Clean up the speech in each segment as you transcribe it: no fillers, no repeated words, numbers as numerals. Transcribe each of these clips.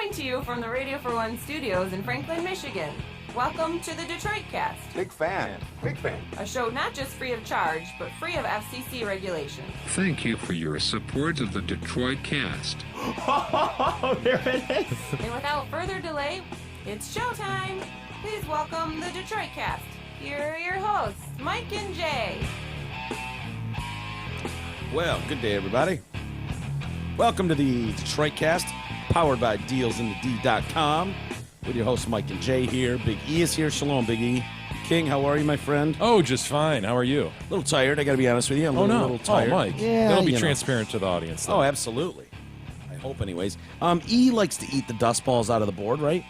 Coming to you from the Radio for One studios in Franklin, Michigan. Welcome to the Detroit Cast. Big fan. Big fan. A show not just free of charge, but free of FCC regulation. Thank you for your support of the Detroit Cast. Oh, there it is. And without further delay, it's showtime. Please welcome the Detroit Cast. Here are your hosts, Mike and Jay. Well, good day, everybody. Welcome to the Detroit Cast, powered by DealsInTheD.com. With your hosts, Mike and Jay here. Big E is here. Shalom, Big E. King, how are you, my friend? Oh, just fine. How are you? A little tired, I got to be honest with you. I'm a little tired. Oh, Mike. Yeah, That'll be transparent to the audience, though. Oh, absolutely. I hope, anyways. E likes to eat the dust balls out of the board, right?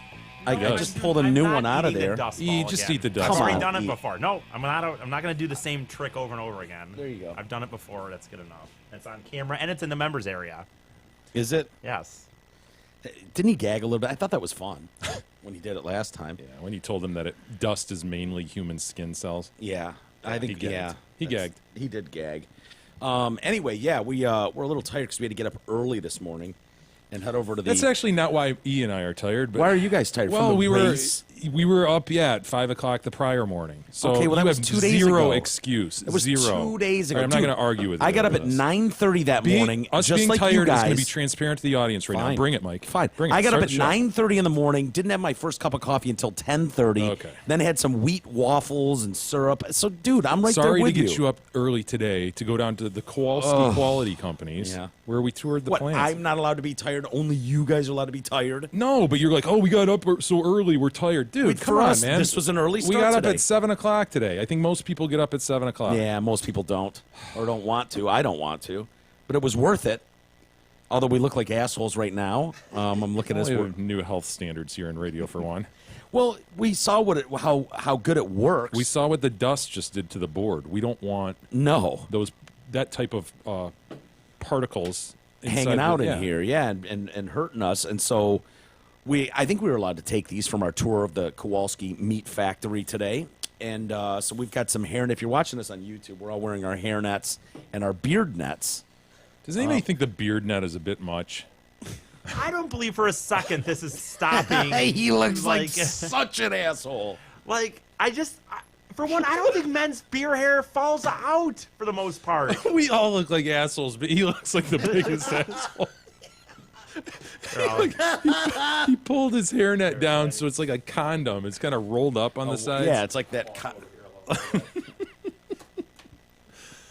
I just pulled a new one out of there. Just eat the dust. Come ball. on, I've already done E. it before. No, I'm not going to do the same trick over and over again. There you go. I've done it before. That's good enough. It's on camera, and it's in the members area. Is it? Yes. Didn't he gag a little bit? I thought that was fun when he did it last time. Yeah, when you told him that dust is mainly human skin cells. Yeah, I think, he gagged. yeah. He gagged. He did gag. Anyway, yeah, we're a little tired because we had to get up early this morning and head over to the... That's actually not why E and I are tired. But Why are you guys tired? Well, From the race? we were up at 5 o'clock the prior morning. So Okay, well, that you was have 2 days zero ago. excuse. It was zero. 2 days ago. All right, I'm not Dude, going to argue with you. I got up over at this. 9:30 that morning, Us just being like tired you is guys. going to be transparent to the audience right Fine. now. Bring it, Mike. Fine. Bring it. I got up Start at the show. 9:30 in the morning. Didn't have my first cup of coffee until 10:30. Okay. Then had some wheat waffles and syrup. So, dude, I'm right there Sorry with to get you up early today to go down to the Kowalski Quality companies, Yeah. where we toured the What? plants. I'm not allowed to be tired. Only you guys are allowed to be tired. No, but you're like, oh, we got up so early, we're tired. Dude, Wait, come for on, us, man. this was an early We start got up today. at 7 o'clock today. I think most people get up at 7 o'clock. Yeah, most people don't or don't want to. I don't want to, but it was worth it. Although we look like assholes right now. I'm looking at We us. have new health standards here in Radio for One. Well, we saw how good it works. We saw what the dust just did to the board. We don't want no that type of particles inside hanging out yeah. in here, yeah, and hurting us. And so I think we were allowed to take these from our tour of the Kowalski Meat Factory today. And so we've got some hair. And if you're watching this on YouTube, we're all wearing our hair nets and our beard nets. Does anybody think the beard net is a bit much? I don't believe for a second this is stopping. He looks like such an asshole. For one, I don't think men's beer hair falls out for the most part. We all look like assholes, but he looks like the biggest asshole. He pulled his hairnet down so it's like a condom. It's kind of rolled up on the sides. Yeah, it's like that.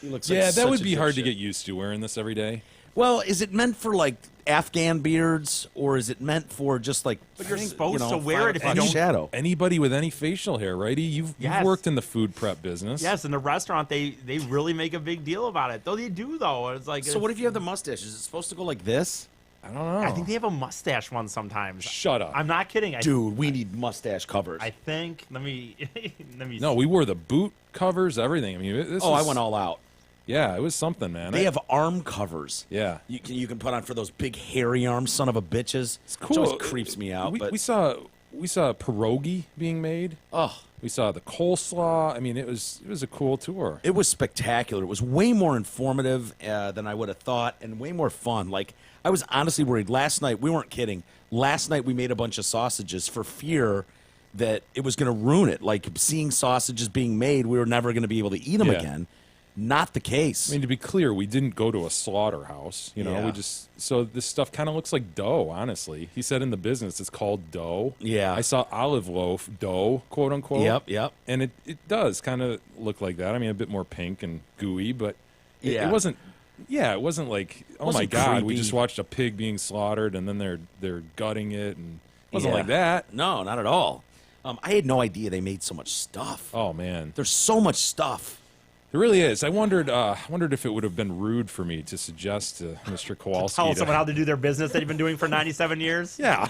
He looks like Yeah, that such would a be hard to dipshit. get used to wearing this every day. Well, is it meant for like Afghan beards, or is it meant for just like? But you're I think, supposed to wear it if you on don't- shadow. Anybody with any facial hair, righty? You've Yes. worked in the food prep business. Yes, in the restaurant, they really make a big deal about it. Though they do, though. It's like So what if you have the mustache? Is it supposed to go like this? I don't know. I think they have a mustache one sometimes. Shut up. I'm not kidding. Dude, we need mustache covers. I think. Let me. No, we wore the boot covers, everything. I mean, this I was- went all out. Yeah, it was something, man. They have arm covers. Yeah. You can put on for those big hairy arms, son of a bitches. It's cool. Which always creeps me out. We, but we saw pierogi being made. oh, We saw the coleslaw. I mean, it was a cool tour. it was spectacular. It was way more informative than I would have thought, and way more fun. Like, I was honestly worried. Last night, we weren't kidding. Last night, we made a bunch of sausages for fear that it was going to ruin it. Like, seeing sausages being made, we were never going to be able to eat them Yeah. again. Not the case. I mean, to be clear, we didn't go to a slaughterhouse. You know, Yeah. we just so this stuff kind of looks like dough. Honestly, he said in the business it's called dough. Yeah. I saw olive loaf dough, quote unquote. Yep. And it does kind of look like that. I mean, a bit more pink and gooey, but Yeah. it wasn't. Yeah, it wasn't like oh my Wasn't god, we creepy. just watched a pig being slaughtered and then they're gutting it and it wasn't Yeah. like that. No, not at all. I had no idea they made so much stuff. Oh man, There's so much stuff. there really is. I wondered if it would have been rude for me to suggest to Mr. Kowalski Tell to- someone how to do their business that you've been doing for 97 years. Yeah.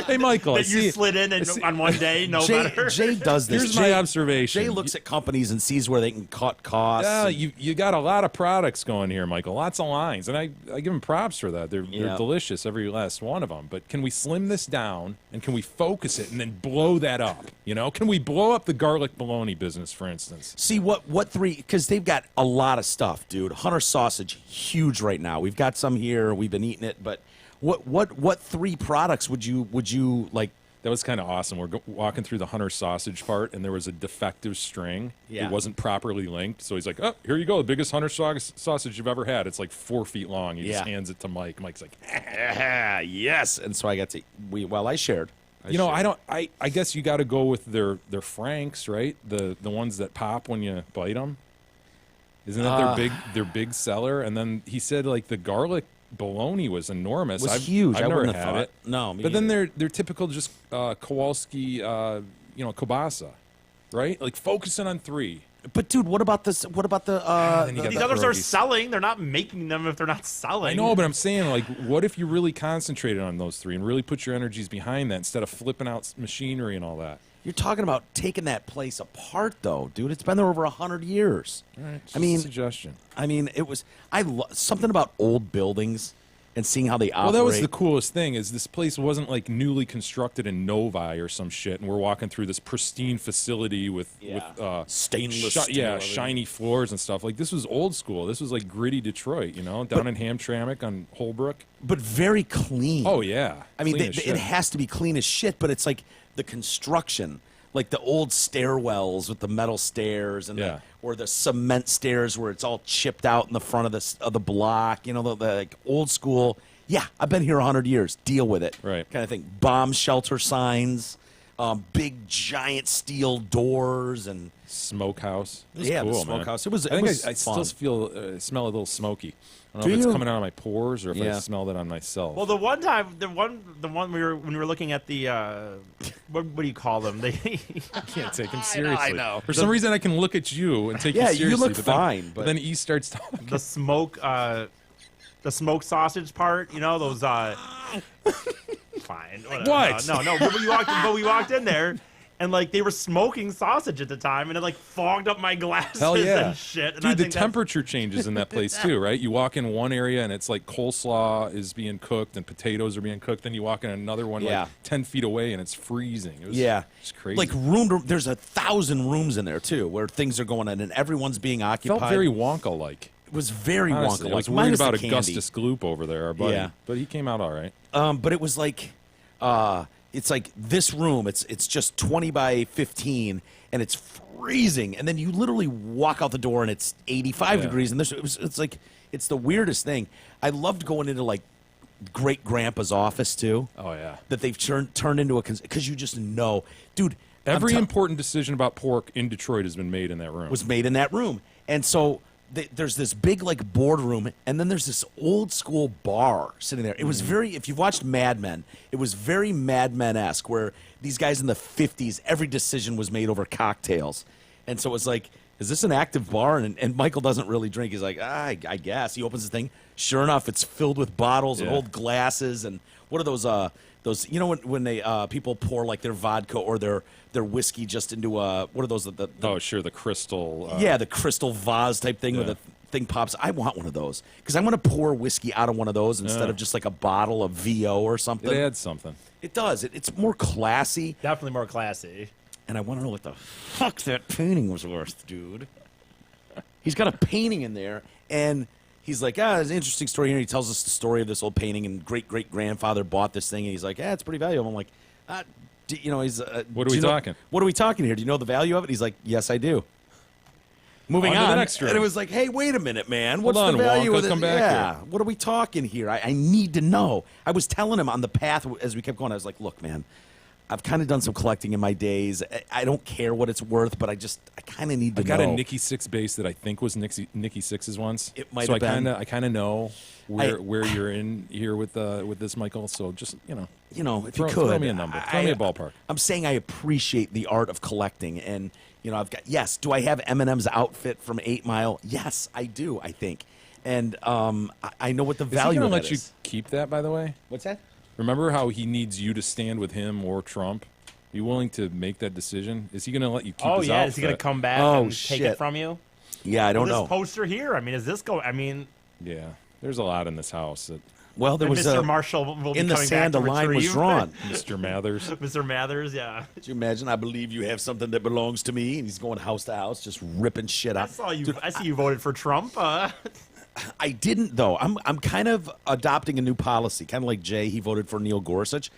Hey, Michael. That you slid in and on one day, no better. Jay does this. Here's Jay, my observation. Jay looks at companies and sees where they can cut costs. Yeah, and- you got a lot of products going here, Michael. Lots of lines, and I give them props for that. They're Yeah. delicious, every last one of them. But can we slim this down and can we focus it and then blow that up? You know, can we blow up the garlic bologna business, for instance? See what three? Because they've got a lot of stuff, dude. Hunter sausage, huge right now. We've got some here. We've been eating it, but What 3 products would you like? That was kind of awesome. We're walking through the Hunter sausage part, and there was a defective string. Yeah. It wasn't properly linked. So he's like, oh, here you go, the biggest Hunter sausage you've ever had. It's like 4 feet long. He just hands it to Mike. Mike's like, yes. And so I got to, I shared. I guess you got to go with their Franks, right? The ones that pop when you bite them. Isn't that their big seller? And then he said, like, the garlic bologna was enormous. Was huge. I've I never wouldn't have had thought. it. No, me but then either. they're typical just Kowalski, kielbasa, right? Like focusing on 3. But dude, what about this? What about the? Then you got These the others are pierogies. selling. They're not making them if they're not selling. I know, but I'm saying, like, what if you really concentrated on those 3 and really put your energies behind that instead of flipping out machinery and all that? You're talking about taking that place apart, though, dude. It's been there over 100 years. All right, just I mean, a suggestion. I mean, it was. Something about old buildings and seeing how they operate. Well, that was the coolest thing. Is this place wasn't like newly constructed in Novi or some shit, and we're walking through this pristine facility with stainless steel. shiny floors and stuff. Like, this was old school. This was like gritty Detroit, down in Hamtramck on Holbrook. but very clean. Oh yeah, I mean, Clean as it shit. has to be clean as shit, but it's like the construction, like the old stairwells with the metal stairs and or the cement stairs where it's all chipped out in the front of the block. The like old school. Yeah, I've been here 100 years. Deal with it. Right. Kind of thing. Bomb shelter signs, big giant steel doors, and smokehouse. It was the cool, man. smokehouse. It was. I think was I fun. still smell a little smoky. I don't Do know if it's you? coming out of my pores or if I Yeah. smelled it on myself. Well, the one when we were looking at the what do you call them? They I can't take him seriously. I know. For some reason, I can look at you and take Yeah, you you seriously. look but then- fine, But but- then E starts talking. the smoked sausage part. Those. Fine. Whatever. What? No. But we walked in there. And like they were smoking sausage at the time, and it like fogged up my glasses Hell yeah. and shit. And Dude, I the think that's- temperature changes in that place too, right? You walk in one area and it's like coleslaw is being cooked and potatoes are being cooked. Then you walk in another one Yeah. like 10 feet away and it's freezing. It was just crazy. Like there's 1,000 rooms in there too, where things are going on, and everyone's being occupied. felt very Wonka-like. It was very Honestly, Wonka. I was Like worried minus about the candy. Augustus Gloop over there, our buddy. Yeah. But he came out all right. But it was like, it's like this room. It's just 20 by 15, and it's freezing. And then you literally walk out the door, and it's 85 degrees. And it's like it's the weirdest thing. I loved going into like great grandpa's office too. Oh, yeah. That they've turned into because you just know, dude. Every important decision about pork in Detroit has been made in that room. was made in that room. And so there's this big like boardroom, and then there's this old school bar sitting there. It was very, if you've watched Mad Men, it was very Mad Men-esque, where these guys in the 50s, every decision was made over cocktails. And so it was like, is this an active bar? And Michael doesn't really drink. He's like, I guess. He opens the thing. Sure enough, it's filled with bottles and Yeah. old glasses. And what are those when they people pour like their vodka or their whiskey just into what are those Oh, sure, the crystal. the crystal vase type thing where Yeah. the thing pops. I want one of those because I want to pour whiskey out of one of those instead Yeah. of just like a bottle of VO or something. It adds something. It does. It's more classy, definitely more classy. and I want to know what the fuck that painting was worth, dude. He's got a painting in there, and he's like, there's an interesting story here. He tells us the story of this old painting, and great-great-grandfather bought this thing, and he's like, it's pretty valuable. I'm like, he's... What are we talking? What are we talking here? Do you know the value of it? He's like, yes, I do. Moving On to the on, next room. and it was like, hey, wait a minute, man. Hold What's on, the value Wonka, of it? come back Yeah, here. what are we talking here? I need to know. I was telling him on the path as we kept going. I was like, look, man, I've kind of done some collecting in my days. I don't care what it's worth, but I kind of need to I got know. a Nikki Sixx base that I think was Nikki Sixx's once. It might so have been. I kind of know where you're in here with this, Michael. So just if throw, you could throw me a number. Throw me a ballpark. I'm saying I appreciate the art of collecting, and I've got do I have Eminem's outfit from 8 Mile? Yes, I do. I think, and I know what the Is he value gonna of let it you is. keep that? By the way, What's that? remember how he needs you to stand with him or Trump? Are you willing to make that decision? Is he going to let you keep Oh his yeah, outfit? is he gonna come back Oh, and take shit. it from you? Yeah, I don't This know. poster here. I mean, is this go? I mean, Yeah, there's a lot in this house that Well, there was Mr. Marshall will be in the coming sand. back A to line was retrieve. drawn. Mr. Mathers. Mr. Mathers, yeah. Could you imagine? I believe you have something that belongs to me, and he's going house to house, just ripping shit I out. saw you. I see you voted for Trump. I didn't though. I'm kind of adopting a new policy, kind of like Jay. He voted for Neil Gorsuch.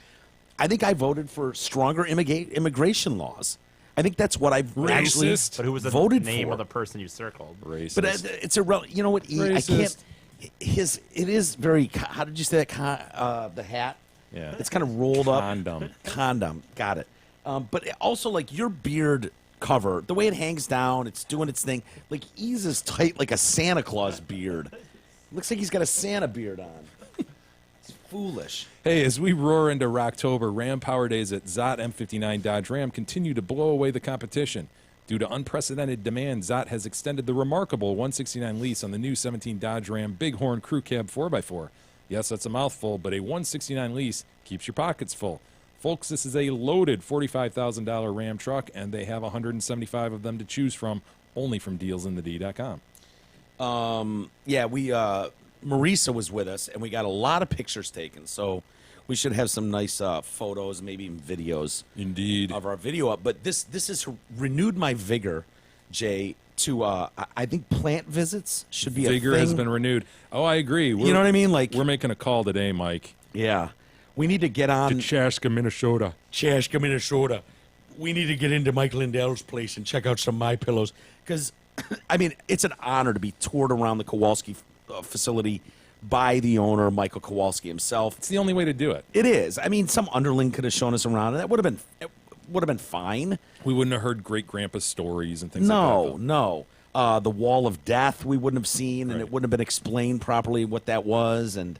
I think I voted for stronger immigration laws. I think that's what I've actually Racist. But who was the voted name for. of the person you circled? Racist. But it's irrelevant. You know what? I can't. Racist. It is very. How did you say that? The hat. Yeah. It's kind of rolled up. Condom. Got it. But also, like your beard cover, the way it hangs down, it's doing its thing. Like eases tight like a Santa Claus beard. Looks like he's got a Santa beard on. It's foolish. Hey, as we roar into Rocktober, Ram Power Days at Zott M59 Dodge Ram continue to blow away the competition. Due to unprecedented demand, Zott has extended the remarkable 169 lease on the new 17 Dodge Ram Bighorn Crew Cab 4x4. Yes, that's a mouthful, but a 169 lease keeps your pockets full. Folks, this is a loaded $45,000 Ram truck, and they have 175 of them to choose from, only from dealsinthed.com. Yeah, Marisa was with us, and we got a lot of pictures taken. So we should have some nice photos, maybe even videos. Indeed. Of our video up. But this has renewed my vigor, Jay. To I think plant visits should be Vigor a thing. has been renewed. Oh, I agree. You know what I mean? Like We're making a call today, Mike. yeah, we need to get on Chaska, Minnesota. Chaska, Minnesota. We need to get into Mike Lindell's place and check out some My Pillows because, I mean, it's an honor to be toured around the Kowalski facility by the owner, Michael Kowalski himself. It's the only way to do it. It is. I mean, some underling could have shown us around, and that would have been fine. We wouldn't have heard great grandpa's stories and things like that. No. The Wall of Death we wouldn't have seen, and Right. it wouldn't have been explained properly what that was, and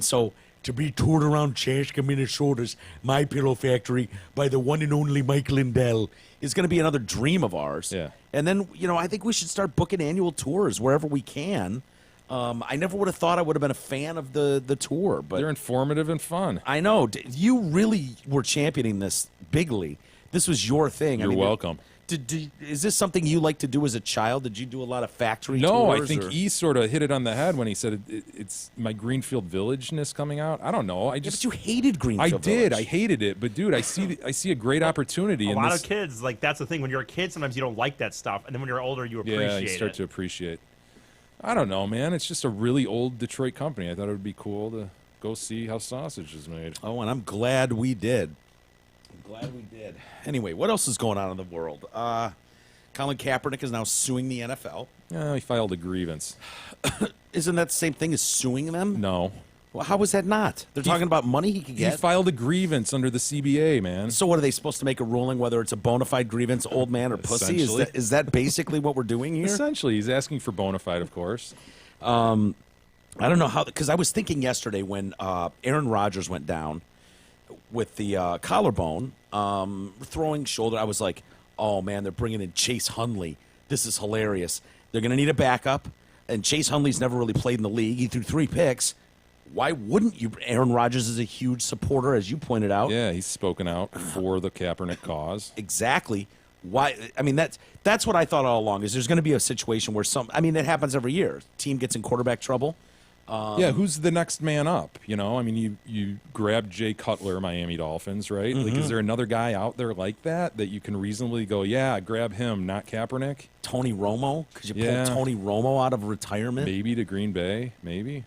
so to be toured around Chaska, Minnesota's My Pillow Factory by the one and only Mike Lindell is going to be another dream of ours. Yeah. And then I think we should start booking annual tours wherever we can. I never would have thought I would have been a fan of the tour, but They're informative and fun. I know you really were championing this bigly. This was your thing. You're welcome. Is this something you like to do as a child? Did you do a lot of factory No, tours? I think or? he sort of hit it on the head when he said it's my Greenfield Village-ness coming out. I don't know. I Yeah, just but you hated I Greenfield did. Village. I hated it, but dude, I see a great opportunity A in lot this. of kids, like that's the thing. When you're a kid, sometimes you don't like that stuff, and then when you're older, you appreciate Yeah, you start it. to appreciate. I don't know, man. It's just a really old Detroit company. I thought it would be cool to go see how sausage is made. Oh, and I'm glad we did. Anyway, what else is going on in the world? Colin Kaepernick is now suing the NFL. Yeah, he filed a grievance. Isn't that the same thing as suing them? No, Well, how is that not? They're talking about money he could he get. filed a grievance under the CBA, man. So what are they supposed to make a ruling whether it's a bona fide grievance, old man or pussy? Essentially. Is that basically what we're doing here? Essentially, he's asking for bona fide, of course. I don't know how, because I was thinking yesterday when Aaron Rodgers went down with the collarbone, throwing shoulder, I was like, oh man, they're bringing in Chase Hundley. This is hilarious. They're going to need a backup, and Chase Hundley's never really played in the league. He threw 3 picks. Why wouldn't you? Aaron Rodgers is a huge supporter, as you pointed out. Yeah, he's spoken out for the Kaepernick cause. Exactly. Why? I mean, that's what I thought all along. Is there's going to be a situation where it happens every year. Team gets in quarterback trouble. Yeah, who's the next man up? You know, I mean, you grabbed Jay Cutler, Miami Dolphins, right? Like, is there another guy out there like that you can reasonably go, yeah, grab him, not Kaepernick? Tony Romo? Could you Yeah. pull Tony Romo out of retirement? Maybe to Green Bay, maybe.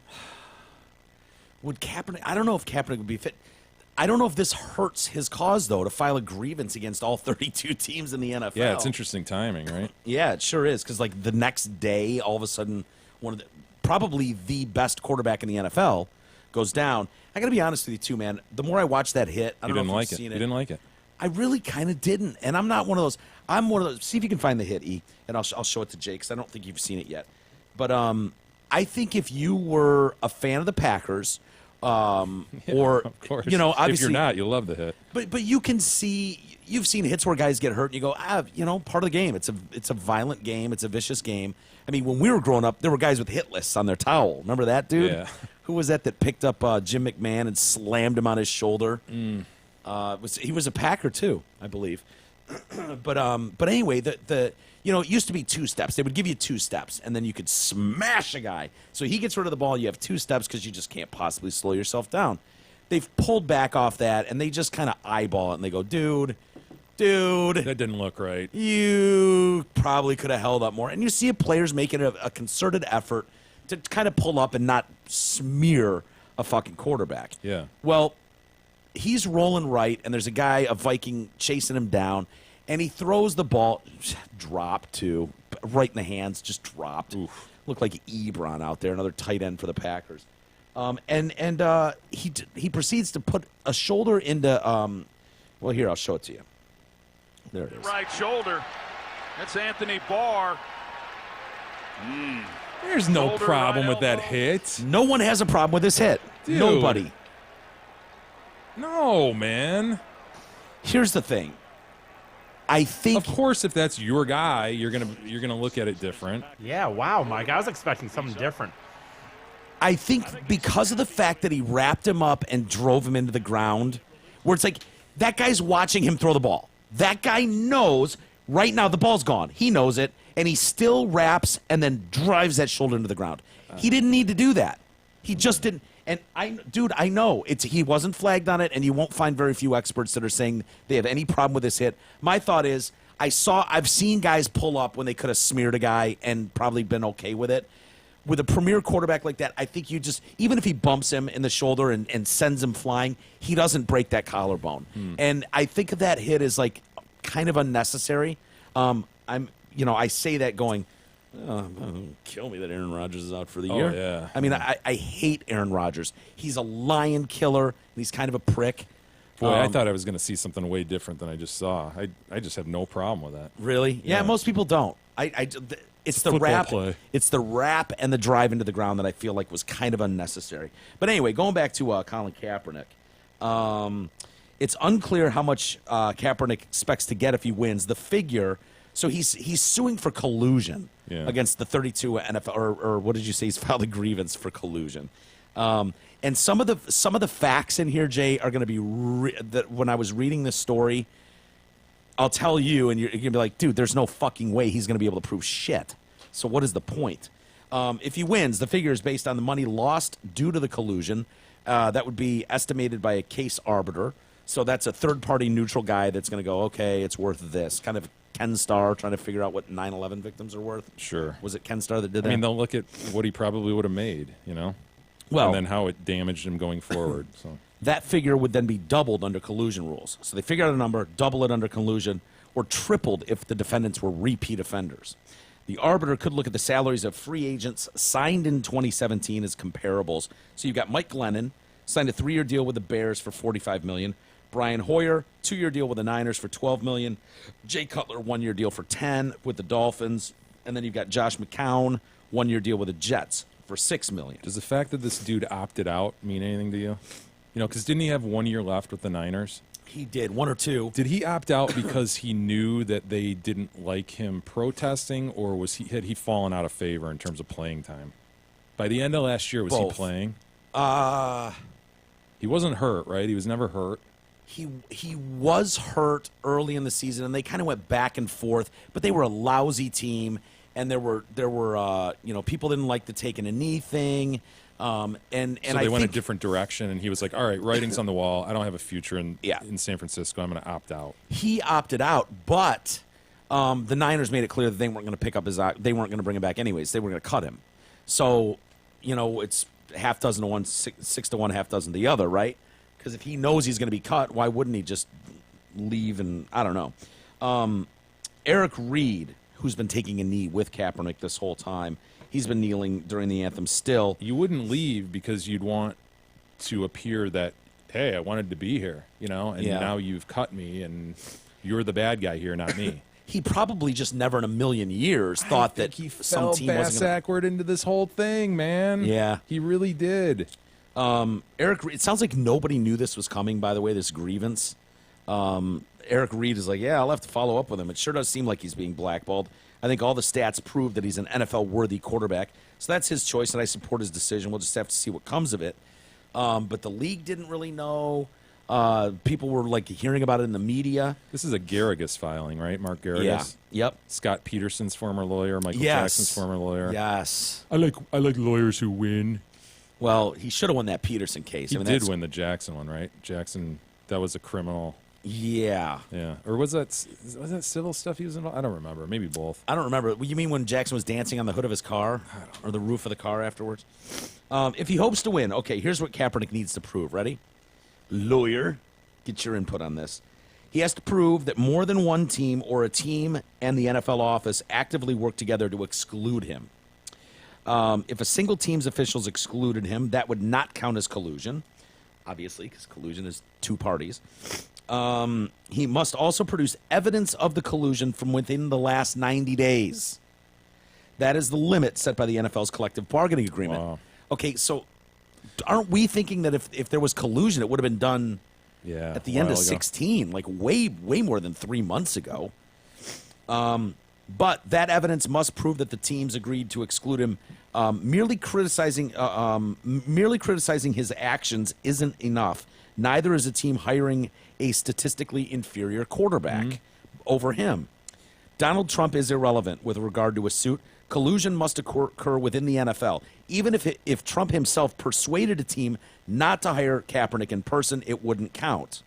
Would Kaepernick? I don't know if Kaepernick would be fit. I don't know if this hurts his cause, though, to file a grievance against all 32 teams in the NFL. Yeah, it's interesting timing, right? Yeah, it sure is. Because, the next day, all of a sudden, probably the best quarterback in the NFL goes down. I got to be honest with you, too, man. The more I watch that hit, I You don't didn't know if like you've it. seen You didn't like it. I really kind of didn't. And I'm not one of those. I'm one of those. See if you can find the hit, E, and I'll show it to Jake, because I don't think you've seen it yet. But I think if you were a fan of the Packers, or, Of course. obviously. If you're not, you'll love the hit. But you can see, you've seen hits where guys get hurt, and you go, part of the game. It's a violent game. It's a vicious game. I mean, when we were growing up, there were guys with hit lists on their towel. Remember that, dude? Yeah. Who was that picked up Jim McMahon and slammed him on his shoulder? He was a Packer too, I believe. but anyway, it used to be 2 steps. They would give you 2 steps, and then you could smash a guy. So he gets rid of the ball. You have 2 steps because you just can't possibly slow yourself down. They've pulled back off that, and they just kind of eyeball it, and they go, dude, That didn't look right. you probably could have held up more. And you see players making a concerted effort to kind of pull up and not smear a fucking quarterback. Yeah. Well, he's rolling right, and there's a guy, a Viking, chasing him down, and he throws the ball, dropped too, right in the hands, just dropped. Oof. Looked like Ebron out there, another tight end for the Packers. He proceeds to put a shoulder into. Well, here I'll show it to you. There it is. Right shoulder. That's Anthony Barr. There's no Shoulder, problem right with that elbow. hit. No one has a problem with this hit. Dude. Nobody. No, man. Here's the thing. I think Of course, if that's your guy, you're gonna look at it different. Yeah, wow, Mike. I was expecting something different. I think because of the fact that he wrapped him up and drove him into the ground, where it's like that guy's watching him throw the ball. That guy knows right now the ball's gone. He knows it, and he still wraps and then drives that shoulder into the ground. He didn't need to do that. He just didn't. And I know he wasn't flagged on it, and you won't find very few experts that are saying they have any problem with this hit. My thought is, I've seen guys pull up when they could have smeared a guy and probably been okay with it. With a premier quarterback like that, I think you just, even if he bumps him in the shoulder and sends him flying, he doesn't break that collarbone. And I think that hit is like kind of unnecessary. I say that going, kill me that Aaron Rodgers is out for the year. Yeah. I mean, I hate Aaron Rodgers. He's a lion killer, and he's kind of a prick. Boy, I thought I was going to see something way different than I just saw. I just have no problem with that. Really? Yeah, Yeah. most people don't. It's the football wrap. play. It's the wrap and the drive into the ground that I feel like was kind of unnecessary. But anyway, going back to Colin Kaepernick, it's unclear how much Kaepernick expects to get if he wins. The figure. So he's suing for collusion against the 32 NFL, or what did you say? He's filed a grievance for collusion. And some of the facts in here, Jay, are going to be that when I was reading this story, I'll tell you, and you're going to be like, dude, there's no fucking way he's going to be able to prove shit. So what is the point? If he wins, the figure is based on the money lost due to the collusion. That would be estimated by a case arbiter. So that's a third-party neutral guy that's going to go, okay, it's worth this. Kind of Ken Starr trying to figure out what 9/11 victims are worth. Sure. Was it Ken Starr that did that? I mean, they'll look at what he probably would have made, Well- and then how it damaged him going forward. So that figure would then be doubled under collusion rules. So they figure out a number, double it under collusion, or tripled if the defendants were repeat offenders. The arbiter could look at the salaries of free agents signed in 2017 as comparables. So you've got Mike Glennon, signed a 3-year deal with the Bears for $45 million. Brian Hoyer, 2-year deal with the Niners for $12 million. Jay Cutler, 1-year deal for $10 million with the Dolphins. And then you've got Josh McCown, 1-year deal with the Jets for $6 million. does the fact that this dude opted out mean anything to you? Because didn't he have 1 year left with the Niners? He did, 1 or 2. Did he opt out because he knew that they didn't like him protesting, or had he fallen out of favor in terms of playing time? By the end of last year, was Both. he playing? He wasn't hurt, right? He was never hurt. He was hurt early in the season, and they kind of went back and forth. But they were a lousy team, and there were people didn't like the taking a knee thing. And So I they went a think different direction, and he was like, all right, writing's on the wall. I don't have a future in San Francisco. I'm going to opt out. he opted out, but the Niners made it clear that they weren't going to pick up they weren't going to bring him back anyways. They were going to cut him. So it's half dozen to one, 6 to 1, half dozen to the other, right? Because if he knows he's going to be cut, why wouldn't he just leave? And I don't know. Eric Reed, who's been taking a knee with Kaepernick this whole time, he's been kneeling during the anthem still. You wouldn't leave because you'd want to appear that, hey, I wanted to be here, and now you've cut me, and you're the bad guy here, not me. He probably just never in a million years thought that he some fell team wasn't going to. backward into this whole thing, man. Yeah. He really did. Eric, it sounds like nobody knew this was coming, by the way, this grievance. Eric Reed is like, yeah, I'll have to follow up with him. It sure does seem like he's being blackballed. I think all the stats prove that he's an NFL-worthy quarterback. So that's his choice, and I support his decision. We'll just have to see what comes of it. But the league didn't really know. People were, hearing about it in the media. This is a Garrigus filing, right? Mark Garrigus? Yeah. Yep. Scott Peterson's former lawyer, Michael Yes. Jackson's former lawyer. Yes. I like lawyers who win. Well, he should have won that Peterson case. He I mean, did that's- win the Jackson one, right? Jackson, that was a criminal Yeah. Yeah, or was that civil stuff he was involved? I don't remember. Maybe both. I don't remember. You mean when Jackson was dancing on the hood of his car or the roof of the car afterwards? If he hopes to win, okay, here's what Kaepernick needs to prove. Ready? Lawyer, get your input on this. He has to prove that more than one team or a team and the NFL office actively work together to exclude him. If a single team's officials excluded him, that would not count as collusion, obviously, because collusion is two parties. He must also produce evidence of the collusion from within the last 90 days. That is the limit set by the NFL's collective bargaining agreement. Wow. Okay, so aren't we thinking that if there was collusion, it would have been done at the end of 16, like way more than 3 months ago? But that evidence must prove that the teams agreed to exclude him. Merely criticizing his actions isn't enough. Neither is a team hiring a statistically inferior quarterback over him. Donald Trump is irrelevant with regard to a suit. Collusion must occur within the NFL. Even if Trump himself persuaded a team not to hire Kaepernick in person, it wouldn't count.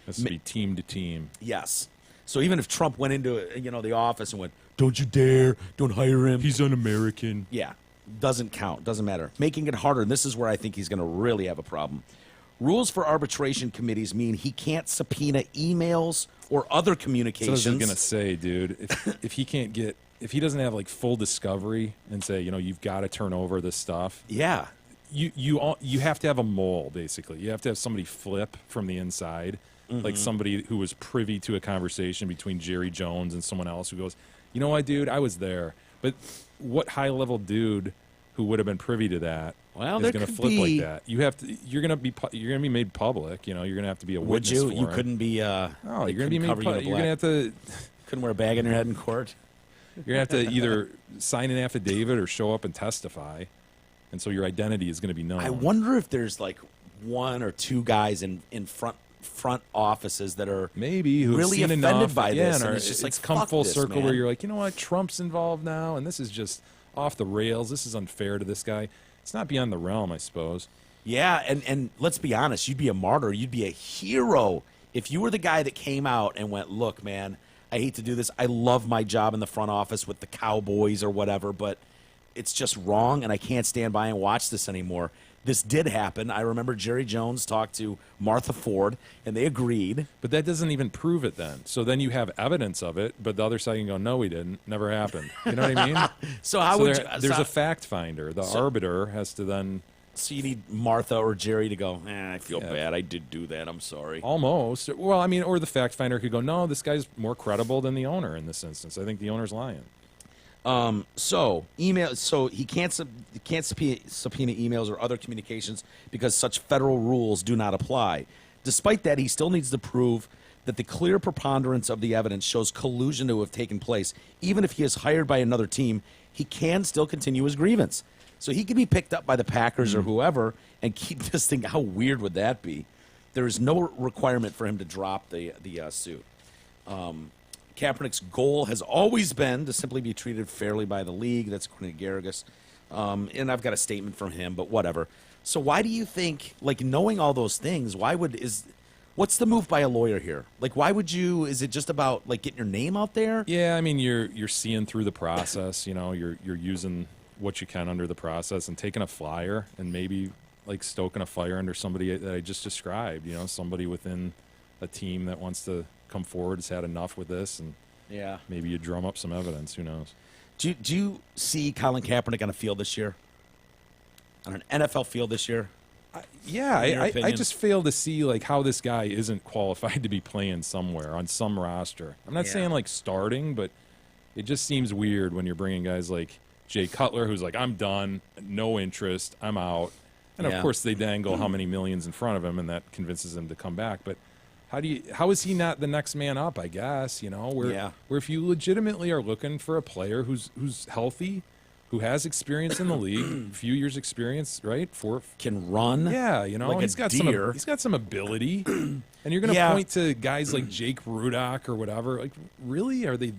Has to be team to team. Yes. So even if Trump went into the office and went, "Don't you dare, don't hire him. He's un-American." Yeah, doesn't count. Doesn't matter. Making it harder, and this is where I think he's going to really have a problem. Rules for arbitration committees mean he can't subpoena emails or other communications. So I was going to say, dude, if he doesn't have like full discovery and say, you've got to turn over this stuff. Yeah. You have to have a mole, basically. You have to have somebody flip from the inside, like somebody who was privy to a conversation between Jerry Jones and someone else who goes, "You know what, dude, I was there." But what high-level dude who would have been privy to that is going to flip like that? You're going to be made public. You're going to have to be a witness. Would you? You for couldn't be. No, you're going to be made public. You're going to have to. Couldn't wear a bag on your head in court. You're going to have to either sign an affidavit or show up and testify. And so your identity is going to be known. I wonder if there's like one or two guys in front offices that are maybe who've really seen offended enough, by this. and And it's just like come full this, circle man. where you're like, you know what, Trump's involved now, and this is just off the rails. This is unfair to this guy. It's not beyond the realm, I suppose. Yeah, and let's be honest, you'd be a martyr. You'd be a hero if you were the guy that came out and went, "Look, man, I hate to do this. I love my job in the front office with the Cowboys or whatever, but it's just wrong, and I can't stand by and watch this anymore." This did happen. I remember Jerry Jones talked to Martha Ford, and they agreed. But that doesn't even prove it then. So then you have evidence of it, but the other side can go, "No, we didn't. Never happened." You know what I mean? There's a fact finder. The arbiter has to then... So you need Martha or Jerry to go, I feel bad. I did do that. I'm sorry. Almost. Well, I mean, or the fact finder could go, "No, this guy's more credible than the owner in this instance. I think the owner's lying." So he can't subpoena emails or other communications because such federal rules do not apply. Despite that, he still needs to prove that the clear preponderance of the evidence shows collusion to have taken place. Even if he is hired by another team, he can still continue his grievance. So he could be picked up by the Packers or whoever and keep this thing. How weird would that be? There is no requirement for him to drop the suit. Kaepernick's goal has always been to simply be treated fairly by the league. That's according to Garrigus. And I've got a statement from him, but whatever. So why do you think, like, knowing all those things, what's the move by a lawyer here? Like, why would you, is it just about, like, getting your name out there? Yeah, I mean, you're seeing through the process, you're using what you can under the process and taking a flyer and maybe, like, stoking a fire under somebody that I just described, somebody within a team that wants to come forward, has had enough with this, and maybe you drum up some evidence. Who knows? Do you see Colin Kaepernick on a field this year? On an NFL field this year? I just fail to see like how this guy isn't qualified to be playing somewhere on some roster. I'm not saying like starting, but it just seems weird when you're bringing guys like Jay Cutler, who's like, "I'm done, no interest, I'm out," and of course they dangle how many millions in front of him, and that convinces him to come back. But how is he not the next man up? I guess where if you legitimately are looking for a player who's healthy, who has experience in the league, a few years experience, right? Can run. Yeah, like he's got deer. He's got some ability, and you're going to point to guys like Jake Rudock or whatever. Like, really, are they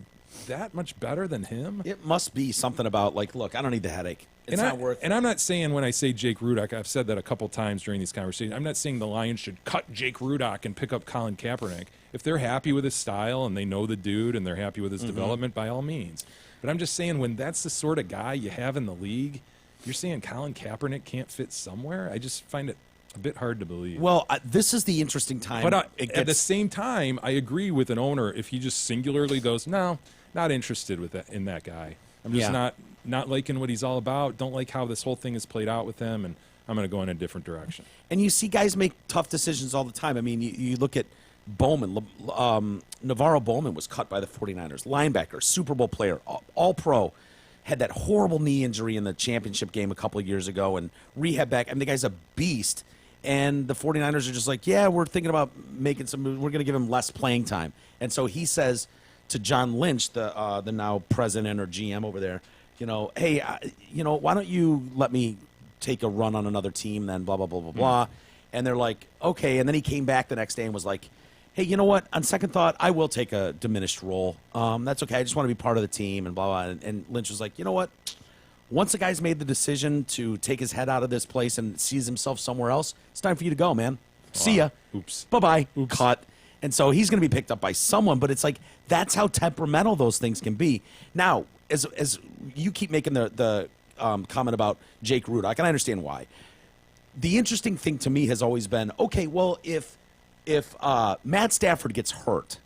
that much better than him? It must be something about, like, look, I don't need the headache. It's not worth it. And I'm not saying when I say Jake Rudock, I've said that a couple times during these conversations, I'm not saying the Lions should cut Jake Rudock and pick up Colin Kaepernick. If they're happy with his style and they know the dude and they're happy with his development, by all means. But I'm just saying when that's the sort of guy you have in the league, you're saying Colin Kaepernick can't fit somewhere? I just find it a bit hard to believe. Well, this is the interesting time. But at the same time, I agree with an owner if he just singularly goes, no, not interested with that in that guy. I'm just not liking what he's all about. Don't like how this whole thing is played out with him, and I'm going to go in a different direction. And you see guys make tough decisions all the time. I mean, you look at Bowman. Navarro Bowman was cut by the 49ers. Linebacker, Super Bowl player, all-pro. Had that horrible knee injury in the championship game a couple of years ago and rehab back. I mean, the guy's a beast. And the 49ers are just like, yeah, we're thinking about making some moves. We're going to give him less playing time. And so he says to John Lynch, the now president or GM over there, hey, why don't you let me take a run on another team then, blah, blah, blah, blah, blah. And they're like, okay. And then he came back the next day and was like, hey, you know what? On second thought, I will take a diminished role. That's okay. I just want to be part of the team and blah, blah. And Lynch was like, you know what? Once a guy's made the decision to take his head out of this place and sees himself somewhere else, it's time for you to go, man. See ya. Oops. Bye-bye. Oops. Cut. And so he's going to be picked up by someone, but it's like that's how temperamental those things can be. Now, as you keep making the comment about Jake Rudock, and I understand why. The interesting thing to me has always been, okay, well, if Matt Stafford gets hurt,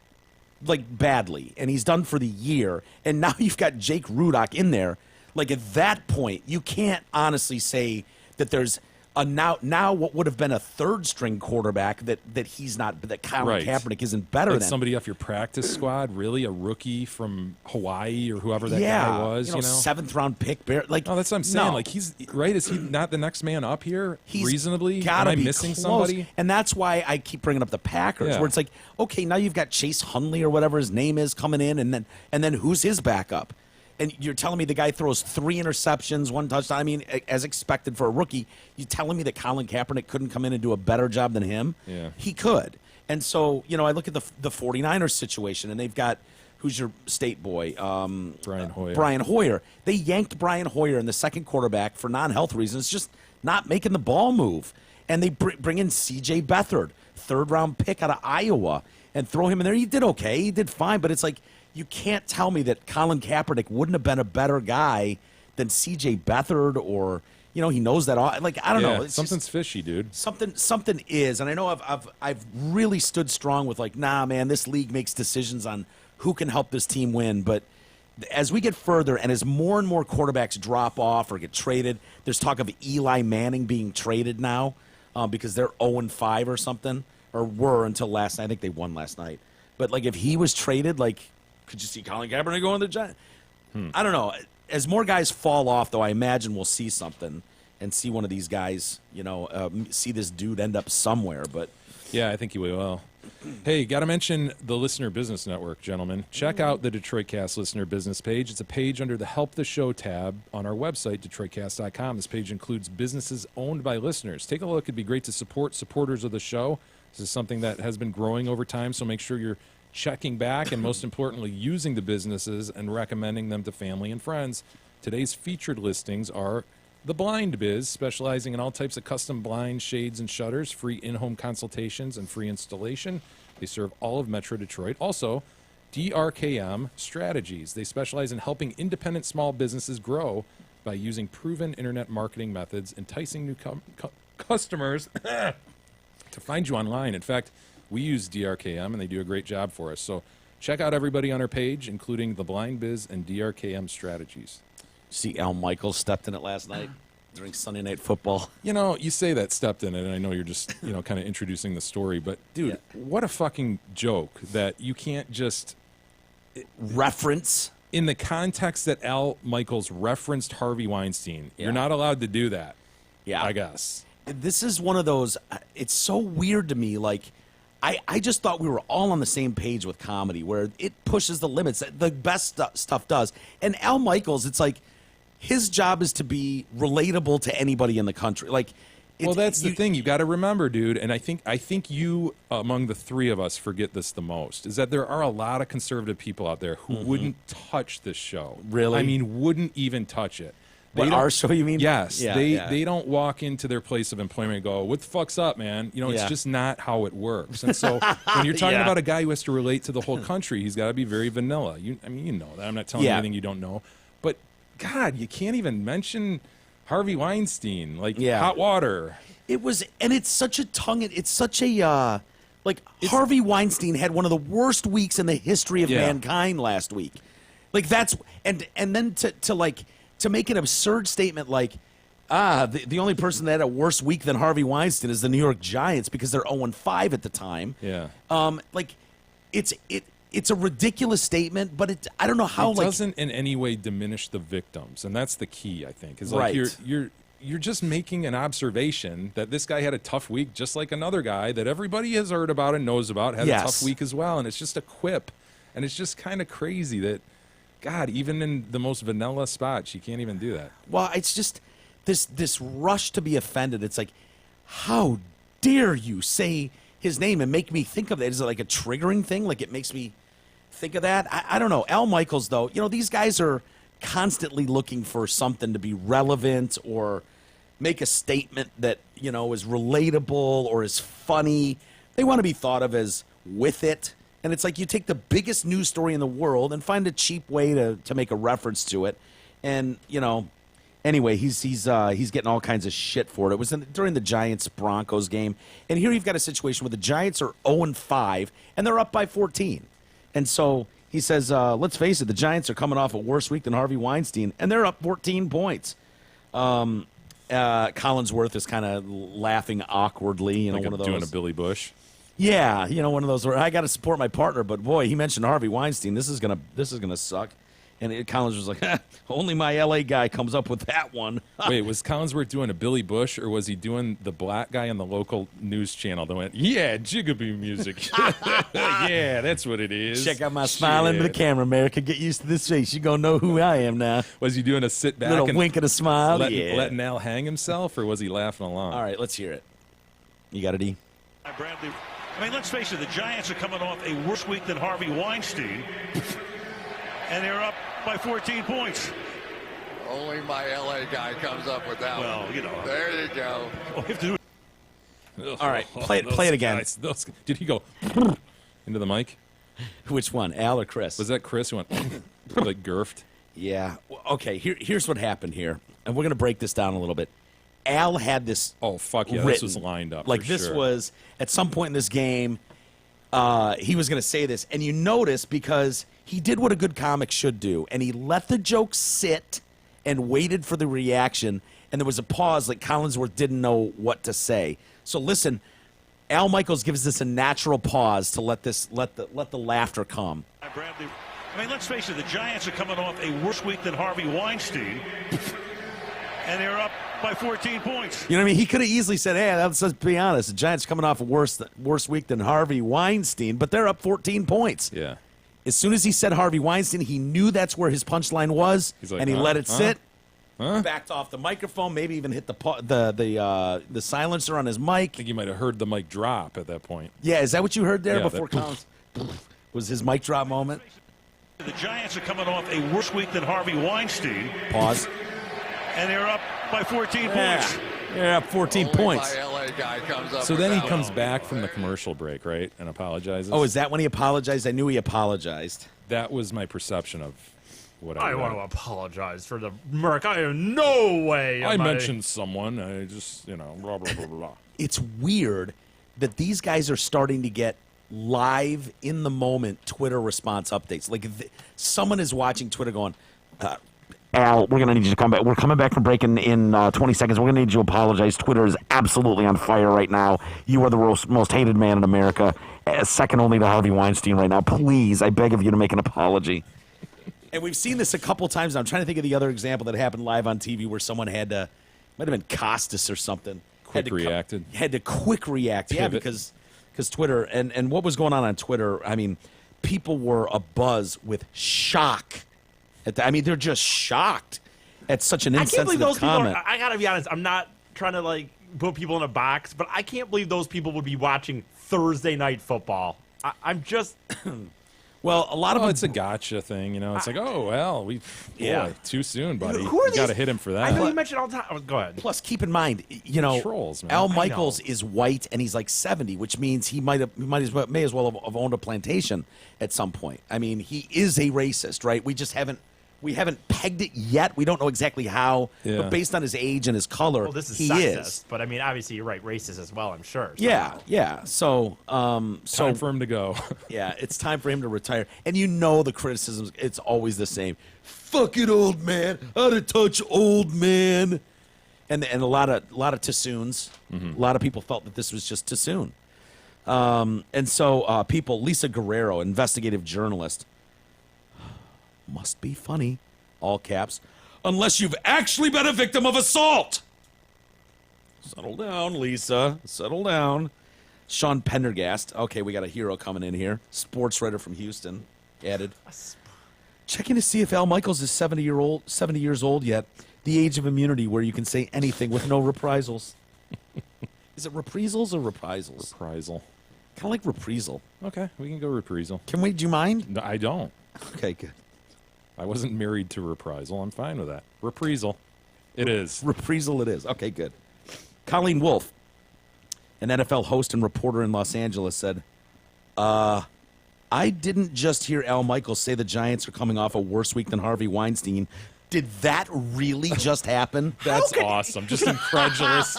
like badly, and he's done for the year, and now you've got Jake Rudock in there, like at that point, you can't honestly say that there's a now what would have been a third string quarterback that he's not, that Colin Kaepernick isn't better like than somebody off your practice squad, really a rookie from Hawaii or whoever that guy was, seventh round pick, that's what I'm saying. Like he's right. Is he not the next man up here? He's reasonably. Am I missing close. somebody? And that's why I keep bringing up the Packers, where it's like, okay, now you've got Chase Hundley or whatever his name is coming in, and then who's his backup? And you're telling me the guy throws 3 interceptions, 1 touchdown. I mean, as expected for a rookie. You're telling me that Colin Kaepernick couldn't come in and do a better job than him? Yeah. He could. And so, I look at the 49ers situation, and they've got, who's your state boy? Brian Hoyer. Brian Hoyer. They yanked Brian Hoyer in the second quarterback for non-health reasons, just not making the ball move. And they bring in C.J. Beathard, third-round pick out of Iowa, and throw him in there. He did okay. He did fine, but it's like, you can't tell me that Colin Kaepernick wouldn't have been a better guy than C.J. Beathard or, he knows that. Like, I don't know. It's something's just, fishy, dude. Something is. And I know I've really stood strong with like, nah, man, this league makes decisions on who can help this team win. But as we get further and as more and more quarterbacks drop off or get traded, there's talk of Eli Manning being traded now because they're 0-5 or something, or were until last night. I think they won last night. But like if he was traded, like, could you see Colin Kaepernick going to the Giants? I don't know. As more guys fall off, though, I imagine we'll see something and see one of these guys, see this dude end up somewhere. But yeah, I think he will. Hey, got to mention the Listener Business Network, gentlemen. Check out the Detroit Cast Listener Business page. It's a page under the Help the Show tab on our website, DetroitCast.com. This page includes businesses owned by listeners. Take a look. It'd be great to support supporters of the show. This is something that has been growing over time, so make sure you're checking back and, most importantly, using the businesses and recommending them to family and friends. Today's featured listings are The Blind Biz, specializing in all types of custom blinds, shades, and shutters, free in-home consultations, and free installation. They serve all of Metro Detroit. Also, DRKM Strategies. They specialize in helping independent small businesses grow by using proven internet marketing methods, enticing new customers to find you online. In fact, we use DRKM, and they do a great job for us. So check out everybody on our page, including The Blind Biz and DRKM Strategies. See, Al Michaels stepped in it last night during Sunday Night Football. You say that stepped in it, and I know you're just, kind of introducing the story. But, dude, what a fucking joke that you can't just reference. In the context that Al Michaels referenced Harvey Weinstein, you're not allowed to do that. Yeah. I guess. This is one of those, it's so weird to me, like, I just thought we were all on the same page with comedy, where it pushes the limits. The best stuff does. And Al Michaels, it's like his job is to be relatable to anybody in the country. Like, well, that's the thing you got to remember, dude. And I think you, among the three of us, forget this the most. Is that there are a lot of conservative people out there who wouldn't touch this show. Really? I mean, wouldn't even touch it. They our show, you mean? Yes. Yeah, they don't walk into their place of employment and go, what the fuck's up, man? You know, it's just not how it works. And so when you're talking about a guy who has to relate to the whole country, he's got to be very vanilla. You know that. I'm not telling you anything you don't know. But, God, you can't even mention Harvey Weinstein, like hot water. It was, and it's such a Harvey Weinstein had one of the worst weeks in the history of mankind last week. Like that's, and then to make an absurd statement like, the only person that had a worse week than Harvey Weinstein is the New York Giants because they're 0-5 at the time. Yeah. It's a ridiculous statement, but I don't know how it doesn't in any way diminish the victims, and that's the key, I think. Is like you're just making an observation that this guy had a tough week, just like another guy that everybody has heard about and knows about had a tough week as well, and it's just a quip, and it's just kind of crazy that, God, even in the most vanilla spots, you can't even do that. Well, it's just this rush to be offended. It's like, how dare you say his name and make me think of that? Is it like a triggering thing? Like it makes me think of that? I don't know. Al Michaels, though, these guys are constantly looking for something to be relevant or make a statement that, is relatable or is funny. They want to be thought of as with it. And it's like you take the biggest news story in the world and find a cheap way to make a reference to it. And, anyway, he's getting all kinds of shit for it. It was during the Giants-Broncos game. And here you've got a situation where the Giants are 0-5, and they're up by 14. And so he says, let's face it, the Giants are coming off a worse week than Harvey Weinstein, and they're up 14 points. Collinsworth is kind of laughing awkwardly. Like one of those. Doing a Billy Bush. Yeah, one of those where I got to support my partner, but boy, he mentioned Harvey Weinstein. This is gonna suck. And Collins was like, only my LA guy comes up with that one. Wait, was Collinsworth doing a Billy Bush, or was he doing the black guy on the local news channel that went, yeah, jigaboo music. Yeah, that's what it is. Check out my smile into the camera, America. Get used to this face. You're going to know who I am now. Was he doing a sit back little and wink and a smile? letting Al hang himself, or was he laughing along? All right, let's hear it. You got it, E? Bradley. I mean, let's face it, the Giants are coming off a worse week than Harvey Weinstein, and they're up by 14 points. Only my LA guy comes up with that well, one. There you go. All we have to do All right, play it again. Did he go into the mic? Which one, Al or Chris? Was that Chris who went like Gurfed? Yeah. Okay, here's what happened here. And we're going to break this down a little bit. Al had this fuck yeah, written. This was lined up. Like for this sure. was, at some point in this game, he was going to say this. And you notice because he did what a good comic should do. And he let the joke sit and waited for the reaction. And there was a pause like Collinsworth didn't know what to say. So listen, Al Michaels gives this a natural pause to let the laughter come. Bradley. I mean, let's face it, the Giants are coming off a worse week than Harvey Weinstein, and they're up by 14 points. You know what I mean? He could have easily said, hey, let's be honest. The Giants coming off a worse week than Harvey Weinstein, but they're up 14 points. Yeah. As soon as he said Harvey Weinstein, he knew that's where his punchline was, like, and he let it sit. Huh? Backed off the microphone, maybe even hit the silencer on his mic. I think you might have heard the mic drop at that point. Yeah, is that what you heard there before that Collins? Was his mic drop moment? The Giants are coming off a worse week than Harvey Weinstein. Pause. And they're up by 14 points. They're up 14 Only points. my LA guy comes up So with then he that comes one. back from the commercial break, right, and apologizes. Oh, is that when he apologized? I knew he apologized. That was my perception of what I I read. want to apologize for the Merc. I am no way. I am mentioned someone. I just, blah, blah, blah, blah. It's weird that these guys are starting to get live in the moment Twitter response updates. Like someone is watching Twitter going, Al, we're going to need you to come back. We're coming back from break in 20 seconds. We're going to need you to apologize. Twitter is absolutely on fire right now. You are the most hated man in America, second only to Harvey Weinstein right now. Please, I beg of you to make an apology. And we've seen this a couple times. I'm trying to think of the other example that happened live on TV where someone might have been Costas or something. Quick reacted. Had to quick react. Yeah, Pivot. because Twitter and what was going on Twitter, I mean, people were abuzz with shock. They're just shocked at such an I can't believe insensitive those comment. people I gotta be honest, I'm not trying to put people in a box, but I can't believe those people would be watching Thursday night football. I'm just Well, a lot of them, it's a gotcha thing, you know. It's like, oh well, too soon, buddy. Who are You got to these- hit him for that. I know you mentioned all the time. Go ahead. plus, keep in mind, you know, Trolls, man. Al I Michaels is white and he's like 70, which means he may as well have owned a plantation at some point. I mean, he is a racist, right? We haven't pegged it yet. We don't know exactly how, Yeah. but based on his age and his color, Well, this is he sexist, is. but I mean, obviously, you're right, racist as well. I'm sure. Yeah, yeah. So, Time for him to go. yeah, it's time for him to retire. And you know the criticisms, it's always the same. Fucking old man, out of touch old man. And a lot of Tassoons. A lot of people felt that this was just too soon. And so Lisa Guerrero, investigative journalist, must be funny, all caps, unless you've actually been a victim of assault. Settle down, Lisa. Settle down. Sean Pendergast. Okay, we got a hero coming in here. Sports writer from Houston. Added. Checking to see if Al Michaels is 70 years old yet. The age of immunity where you can say anything with no reprisals. Is it reprisals or reprisals? Reprisal. Kind of like reprisal. Okay, we can go reprisal. Do you mind? No, I don't. Okay, good. I wasn't married to reprisal. I'm fine with that. Reprisal. It is. Reprisal it is. Okay, good. Colleen Wolfe, an NFL host and reporter in Los Angeles, said, I didn't just hear Al Michaels say the Giants are coming off a worse week than Harvey Weinstein. Did that really just happen? That's awesome. Just incredulous.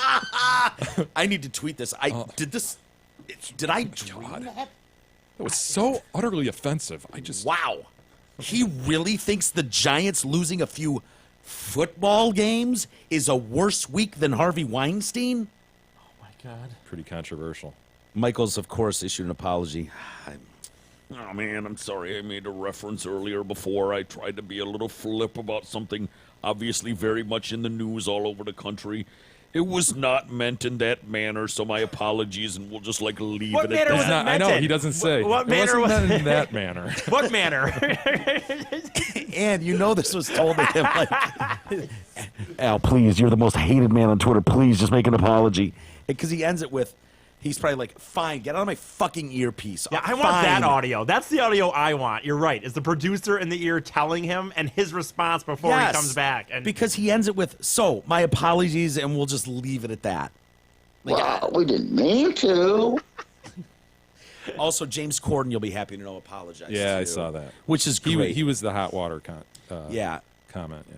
I need to tweet this. Did I dream that? That was so utterly offensive. Wow. He really thinks the Giants losing a few football games is a worse week than Harvey Weinstein? Oh my God. Pretty controversial. Michaels, of course, issued an apology. Oh, man, I'm sorry I made a reference earlier before. I tried to be a little flip about something obviously very much in the news all over the country. It was not meant in that manner, so my apologies, and we'll just, leave What it manner at was that. it? I know, meant he in? doesn't say. What It manner wasn't was meant in that manner. What manner? And you know this was told to him, Al, please, you're the most hated man on Twitter. Please, just make an apology. Because he ends it with, he's probably like, fine, get out of my fucking earpiece. Yeah, I want Fine. that audio. That's the audio I want. You're right. Is the producer in the ear telling him and his response before he comes back? And because he ends it with, so, my apologies, and we'll just leave it at that. Well, we didn't mean to. Also, James Corden, you'll be happy to know, apologized. Yeah, I too, saw that. Which is great. He was the hot water yeah. comment. Yeah.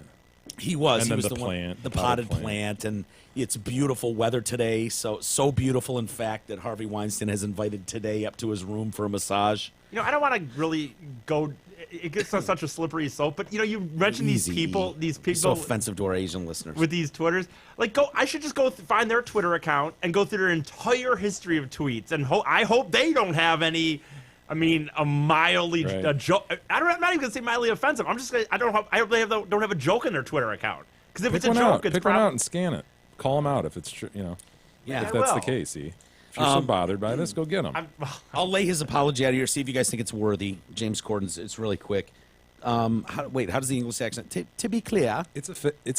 He was. And He then was the the plant, one, the the potted potted plant, and it's beautiful weather today. So beautiful, in fact, that Harvey Weinstein has invited today up to his room for a massage. I don't want to really go. It gets on such a slippery slope. But you mentioned these Easy. people So offensive to our Asian listeners. with these Twitters. I should just go find their Twitter account and go through their entire history of tweets, and I hope they don't have any. I mean, a mildly Right. a joke. I'm not even gonna say mildly offensive. I'm just gonna. I hope they don't have a joke in their Twitter account. Because if Pick it's a one joke, out. it's Pick one probably. out and scan it. Call them out if it's true. Yeah. If I that's will. the case. See, if you're so bothered by this, go get them. I'll lay his apology out of here. See if you guys think it's worthy. James Corden's. It's really quick. How does the English accent? To be clear, It's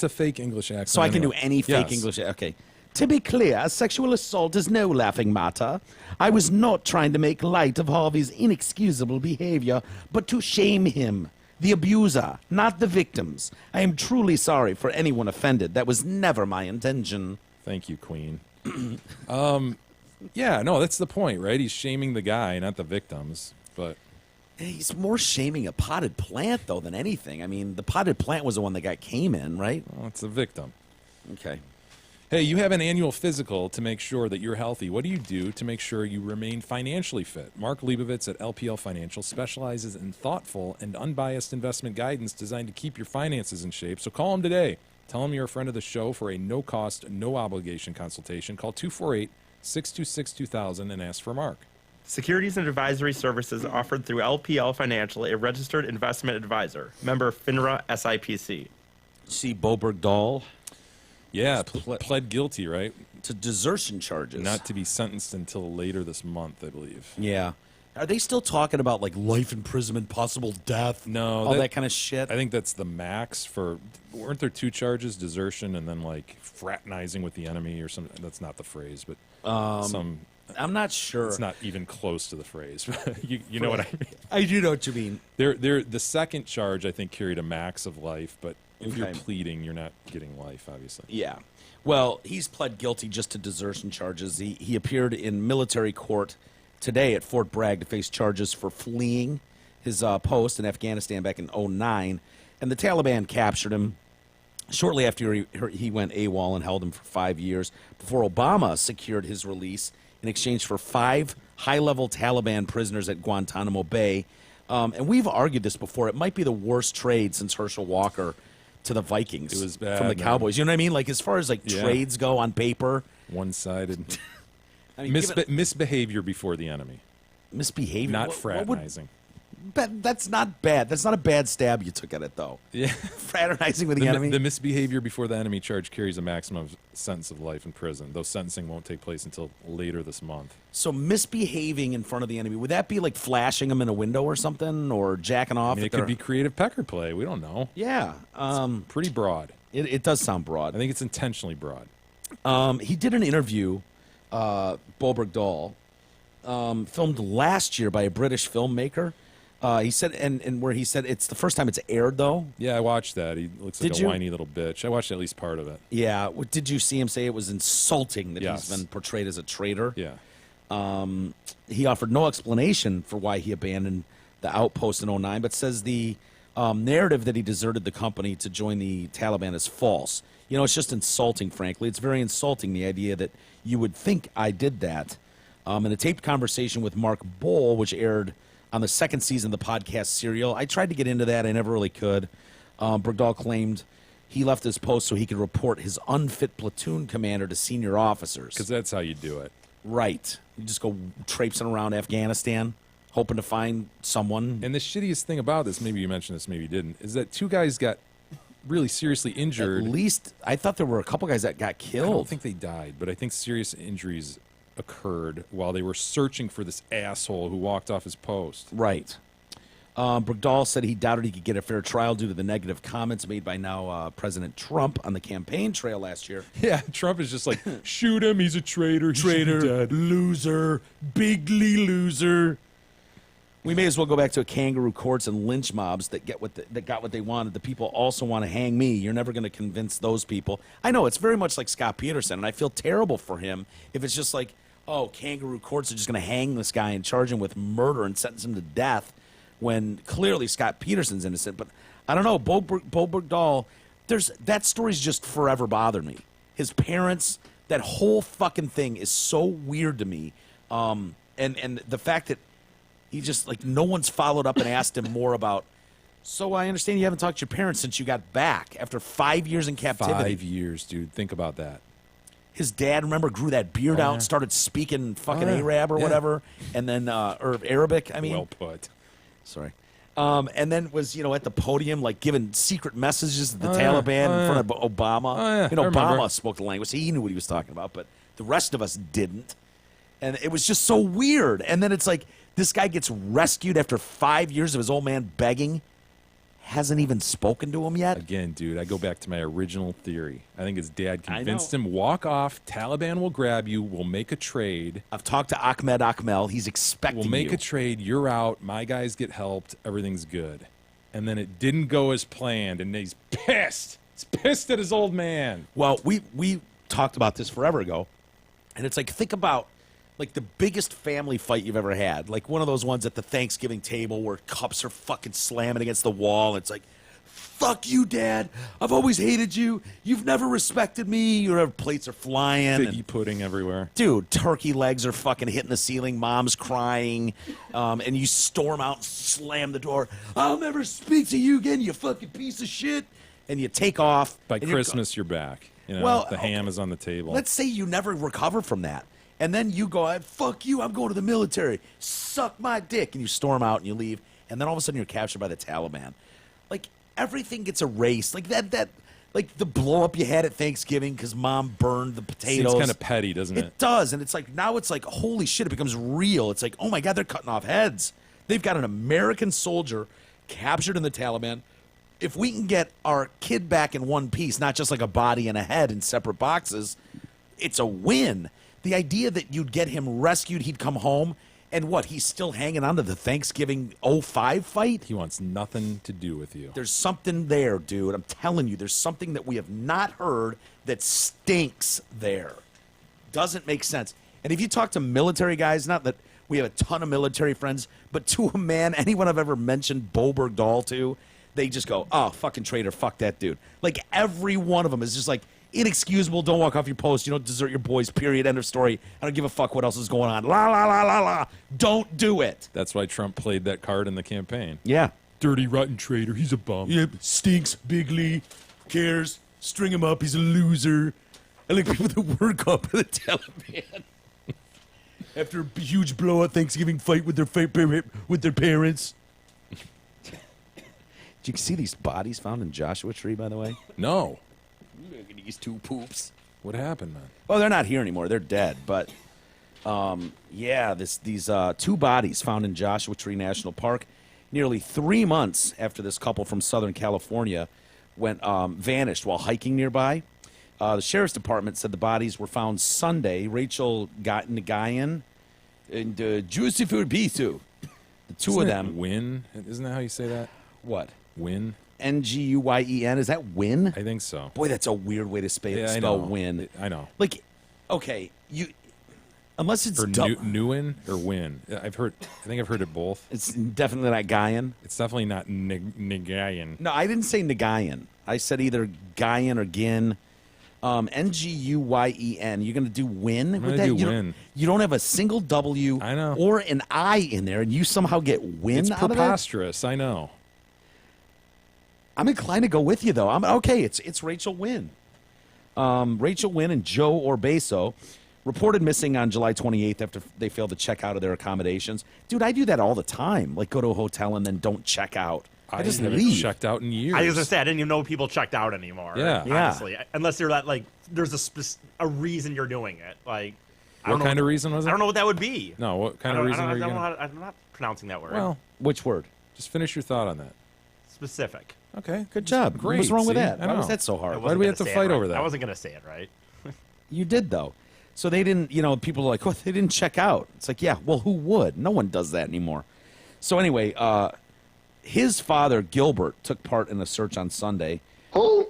a fake English accent. so I can do anyway. any fake Yes. English. Okay. To be clear, sexual assault is no laughing matter. I was not trying to make light of Harvey's inexcusable behavior, but to shame him, the abuser, not the victims. I am truly sorry for anyone offended. That was never my intention. Thank you, Queen. Yeah, no, that's the point, right? He's shaming the guy, not the victims. But He's more shaming a potted plant, though, than anything. I mean, the potted plant was the one that got came in, right? well, it's a victim. Okay. Hey, you have an annual physical to make sure that you're healthy. What do you do to make sure you remain financially fit? Mark Leibovitz at LPL Financial specializes in thoughtful and unbiased investment guidance designed to keep your finances in shape. So call him today. Tell him you're a friend of the show for a no-cost, no-obligation consultation. Call 248-626-2000 and ask for Mark. Securities and advisory services offered through LPL Financial, a registered investment advisor. Member FINRA SIPC. See Bowe Bergdahl Yeah, pled guilty, right? to desertion charges. Not to be sentenced until later this month, I believe. Yeah. Are they still talking about life imprisonment, possible death? No, all that kind of shit. I think that's the max for. Weren't there 2 charges? Desertion and then fraternizing with the enemy or something. That's not the phrase, but some I'm not sure. It's not even close to the phrase. you know what I mean? I do know what you mean. The second charge, I think, carried a max of life, but if you're Okay. pleading, you're not getting life, obviously. Yeah. Well, he's pled guilty just to desertion charges. He appeared in military court today at Fort Bragg to face charges for fleeing his post in Afghanistan back in 2009. And the Taliban captured him shortly after he went AWOL and held him for 5 years before Obama secured his release in exchange for 5 high-level Taliban prisoners at Guantanamo Bay. And we've argued this before. It might be the worst trade since Herschel Walker to the Vikings. It was bad, from the man. Cowboys. You know what I mean? Like, as far as like Yeah. trades go on paper, One-sided. I mean, given- Misbehavior before the enemy, misbehavior, not what would- fraternizing. But that's not bad. That's not a bad stab you took at it, though. Yeah. Fraternizing with the enemy. The misbehavior before the enemy charge carries a maximum sentence of life in prison, though sentencing won't take place until later this month. So misbehaving in front of the enemy, would that be like flashing them in a window or something, or jacking I off? mean, at it could their- be creative pecker play. We don't know. Yeah. Pretty broad. It does sound broad. I think it's intentionally broad. He did an interview, Bowe Bergdahl, filmed last year by a British filmmaker. He said, and where he said it's the first time it's aired, though. Yeah, I watched that. He looks like Did a you? whiny little bitch. I watched at least part of it. Yeah. Did you see him say it was insulting that Yes. he's been portrayed as a traitor? Yeah. He offered no explanation for why he abandoned the outpost in 2009, but says the narrative that he deserted the company to join the Taliban is false. You know, it's just insulting, frankly. It's very insulting, the idea that you would think I did that. In a taped conversation with Mark Bowl, which aired on the second season of the podcast Serial, I tried to get into that. I never really could. Bergdahl claimed he left his post so he could report his unfit platoon commander to senior officers. Because that's how you do it. Right. You just go traipsing around Afghanistan, hoping to find someone. And the shittiest thing about this, maybe you mentioned this, maybe you didn't, is that 2 guys got really seriously injured. At least, I thought there were a couple guys that got I killed. don't think they died, but I think serious injuries occurred while they were searching for this asshole who walked off his post. Right. Bergdahl said he doubted he could get a fair trial due to the negative comments made by now President Trump on the campaign trail last year. Yeah, Trump is just like, shoot him, he's a traitor, he should be dead. Loser, bigly loser. We may as well go back to kangaroo courts and lynch mobs that got what they wanted. The people also want to hang me. You're never going to convince those people. I know it's very much like Scott Peterson, and I feel terrible for him if it's just like, oh, kangaroo courts are just going to hang this guy and charge him with murder and sentence him to death, when clearly Scott Peterson's innocent. But I don't know, Bowe Bergdahl, that story's just forever bothered me. His parents, that whole fucking thing is so weird to me. And the fact that he just, like, no one's followed up and asked him more about, so I understand you haven't talked to your parents since you got back after 5 years in captivity. 5 years, dude. Think about that. His dad, remember, grew that beard out and started speaking fucking Arab or whatever, and then, or Arabic, I mean. Well put. Sorry. And then was, at the podium, like, giving secret messages to the Taliban in front of Obama. yeah, I Obama remember. spoke the language. He knew what he was talking about, but the rest of us didn't. And it was just so weird. And then it's like, this guy gets rescued after 5 years of his old man begging. Hasn't even spoken to him yet. Again, dude, I go back to my original theory. I think his dad I convinced know. him, walk off, Taliban will grab you, we'll make a trade. I've talked to Ahmed Akmel. He's expecting We'll make you. a trade, you're out, my guys get helped, everything's good. And then it didn't go as planned, and he's pissed. He's pissed at his old man. Well, we talked about this forever ago, and it's like, think about like the biggest family fight you've ever had, like one of those ones at the Thanksgiving table where cups are fucking slamming against the wall. It's like, fuck you, Dad. I've always hated you. You've never respected me. Your plates are flying. Figgy pudding everywhere. Dude, turkey legs are fucking hitting the ceiling. Mom's crying. And you storm out and slam the door. I'll never speak to you again, you fucking piece of shit. And you take off. By and you're Christmas, you're back. Well, the ham okay. is on the table. Let's say you never recover from that. And then you go, fuck you, I'm going to the military. Suck my dick. And you storm out and you leave. And then all of a sudden you're captured by the Taliban. Like, everything gets erased. Like that like the blow up you had at Thanksgiving because Mom burned the potatoes. Seems kind of petty, doesn't it? It does. And it's like, now it's like, holy shit, it becomes real. It's like, oh my God, they're cutting off heads. They've got an American soldier captured in the Taliban. If we can get our kid back in one piece, not just like a body and a head in separate boxes, it's a win. The idea that you'd get him rescued, he'd come home, and what, he's still hanging on to the Thanksgiving 05 fight? He wants nothing to do with you. There's something there, dude. I'm telling you, there's something that we have not heard that stinks there. Doesn't make sense. And if you talk to military guys, not that we have a ton of military friends, but to a man, anyone I've ever mentioned Bowe Bergdahl to, they just go, oh, fucking traitor, fuck that dude. Like, every one of them is just like, inexcusable, don't walk off your post, you don't desert your boys, period, end of story. I don't give a fuck what else is going on. La, la, la, la, la. Don't do it. That's why Trump played that card in the campaign. Yeah. Dirty, rotten traitor. He's a bum. Yep, stinks, bigly, cares, string him up, he's a loser. I like people that work up for the Taliban. After a huge blowout Thanksgiving fight with their parents. Did you see these bodies found in Joshua Tree, by the way? No. Look at these two poops. What happened, man? Well, they're not here anymore. They're dead. But, yeah, these two bodies found in Joshua Tree National Park nearly 3 months after this couple from Southern California vanished while hiking nearby. The sheriff's department said the bodies were found Sunday. Rachel Nagayan and Joseph Urbisu. The two of them. Win? Isn't that how you say that? What? Win? Nguyen. Is that win? I think so. Boy, that's a weird way to spell win. I know. Like, okay, unless it's or Nguyen or win. I think I've heard it both. It's definitely not Guyan. It's definitely not Nagayan. No, I didn't say Nagayan. I said either Guyan or Gin. Nguyen. You're going to do win I'm with gonna that? do win. You don't have a single W I know. or an I in there, and you somehow get win It's out of it? preposterous. I know. I'm inclined to go with you, though. Okay, it's Rachel Wynn. Rachel Wynn and Joe Orbeso reported missing on July 28th after they failed to check out of their accommodations. Dude, I do that all the time. Like, go to a hotel and then don't check out. I just haven't leave. checked out in years. I was going to say, I didn't even know people checked out anymore. Yeah. Honestly. Unless they're that, like, there's a reason you're doing it. Like, what kind of reason was it? I don't know what that would be. No, what kind of reason are you going to... I'm not pronouncing that word. Well, which word? Just finish your thought on that. Specific. Okay. Good job. Great. What's wrong with See? that? I Why know. was that so hard? Why do we have to fight over that? I wasn't going to say it right. You did, though. So they didn't, people are like, oh, they didn't check out. It's like, yeah, well, who would? No one does that anymore. So anyway, his father, Gilbert, took part in a search on Sunday. Who?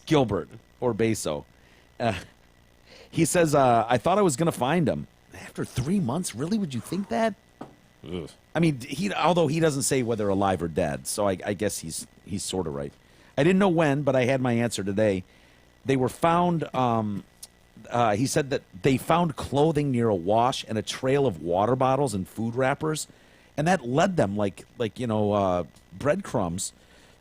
Gilbert Orbeso. He says, I thought I was going to find him. After 3 months? Really? Would you think that? Ugh. I mean, although he doesn't say whether alive or dead, so I guess he's sort of right. I didn't know when, but I had my answer today. They were found, he said that they found clothing near a wash and a trail of water bottles and food wrappers, and that led them, like breadcrumbs,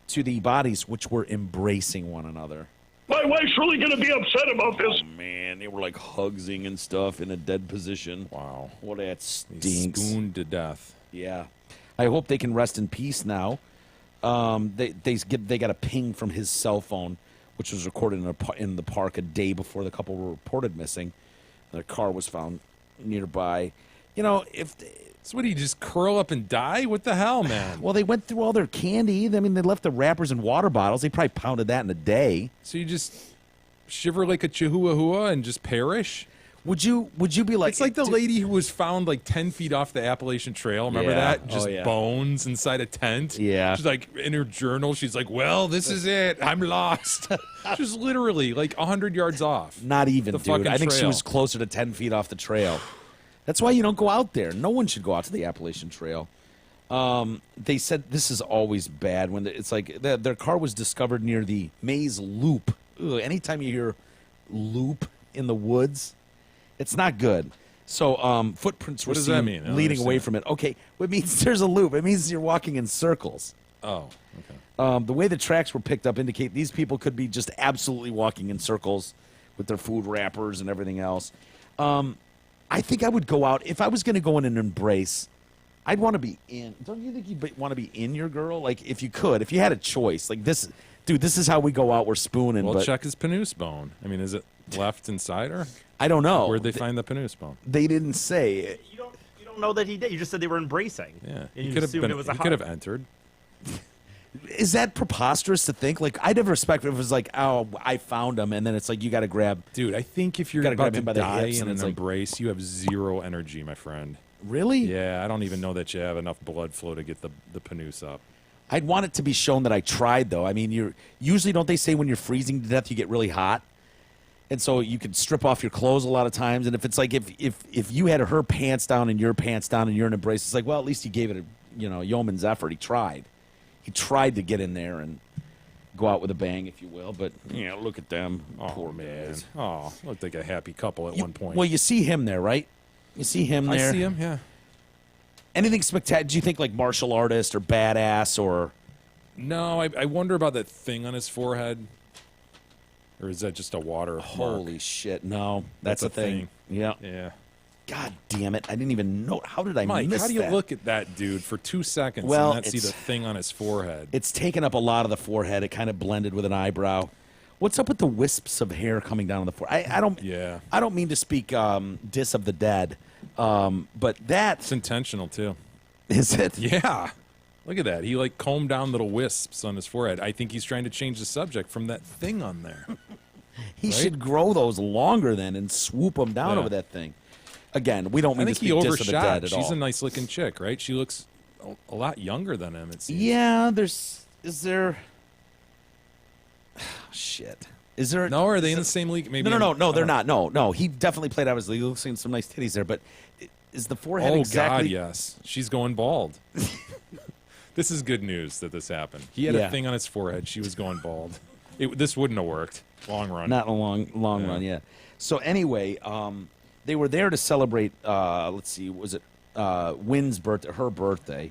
to the bodies, which were embracing one another. My wife's really going to be upset about this. Oh, man, they were like hugsing and stuff in a dead position. Wow. Well, that They stinks. spooned to death. Yeah. I hope they can rest in peace now. They got a ping from his cell phone, which was recorded in the park a day before the couple were reported missing. Their car was found nearby. So what, do you just curl up and die? What the hell, man? Well, they went through all their candy. I mean, they left the wrappers and water bottles. They probably pounded that in a day. So you just shiver like a chihuahua and just perish? Would you be like... It's like the lady who was found like 10 feet off the Appalachian Trail. Remember Yeah. that? Just Oh, yeah. bones inside a tent. Yeah. She's like, in her journal, she's like, well, this is it. I'm lost. She's literally like 100 yards off. Not even, the dude. fucking I think she trail. was closer to 10 feet off the trail. That's why you don't go out there. No one should go out to the Appalachian Trail. They said this is always bad when it's like their car was discovered near the Maze Loop. Ugh, anytime you hear loop in the woods, it's not good. So footprints were What does that seen mean? I don't leading away understand. from it. Okay, it means there's a loop. It means you're walking in circles. Oh, okay. The way the tracks were picked up indicate these people could be just absolutely walking in circles with their food wrappers and everything else. I think I would go out. If I was going to go in an embrace, I'd want to be in. Don't you think you'd want to be in your girl? Like, if you could, if you had a choice. Like, this, dude, this is how we go out. We're spooning. Well, but check his penis bone. I mean, is it left inside her? I don't know. Where'd they find the penis bone? They didn't say. You don't know that he did. You just said they were embracing. Yeah. And you He could have assumed been. it was a He hug. could have entered. is that preposterous to think? Like, I'd never respect if it was like, oh, I found him, and then it's like you got to grab. Dude, I think if you're Gotta about grab to him by the die hips in and an it's like- embrace, you have zero energy, my friend. Really? Yeah, I don't even know that you have enough blood flow to get the panoose up. I'd want it to be shown that I tried, though. I mean, you're usually, don't they say when you're freezing to death, you get really hot? And so you can strip off your clothes a lot of times. And if it's like if you had her pants down and your pants down and you're in an embrace, it's like, well, at least he gave it a yeoman's effort. He tried. He tried to get in there and go out with a bang, if you will. But look at them, poor man. guys. Oh, looked like a happy couple at one point. Well, you see him there, right? You see him there. I see him. Yeah. Anything spectacular? Do you think like martial artist or badass or? No, I wonder about that thing on his forehead. Or is that just a water Holy mark? shit! No, that's a a thing. Yeah. Yeah. God damn it! I didn't even know. How did I Mike, miss how do you that? look at that dude for 2 seconds Well, and not see it's- the thing on his forehead? It's taken up a lot of the forehead. It kind of blended with an eyebrow. What's up with the wisps of hair coming down on the forehead? I don't. Yeah. I don't mean to speak diss of the dead, but that's It's intentional too. is it? Yeah. Look at that. He like combed down little wisps on his forehead. I think he's trying to change the subject from that thing on there. He Right? should grow those longer then and swoop them down Yeah. over that thing. Again, we don't I mean to think he speak diss of the dead overshot. at She's all. a nice looking chick, right? She looks a lot younger than him, it seems. Yeah, is there shit. Is there No, are they in the same league? Maybe No, they're not. No. He definitely played out his league. He looks like some nice titties there, but is the forehead Oh exactly God, yes. She's going bald. This is good news that this happened. He had Yeah. a thing on his forehead. She was going bald. This wouldn't have worked. Long run. Not in a long run, yeah. So anyway, they were there to celebrate. Let's see, was it Wynn's birthday? Her birthday,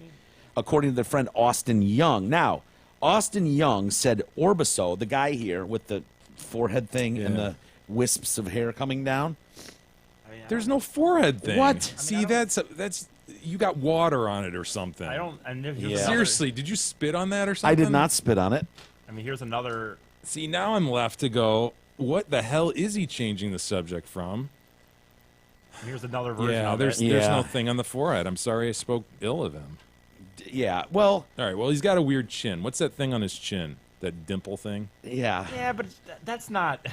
according to their friend Austin Young. Now, Austin Young said Orbiso, the guy here with the forehead thing and Yeah. the wisps of hair coming down. There's no forehead thing. What? See, that's you got water on it or something. I don't. And here's Yeah. another- Seriously, did you spit on that or I something? did not spit on it. I mean, here's another. See, now I'm left to go, what the hell is he changing the subject from? Here's another version Yeah, of there's it. there's Yeah. no thing on the forehead. I'm sorry I spoke ill of him. Yeah, well, All right, well, he's got a weird chin. What's that thing on his chin? That dimple thing? yeah. Yeah, but that's not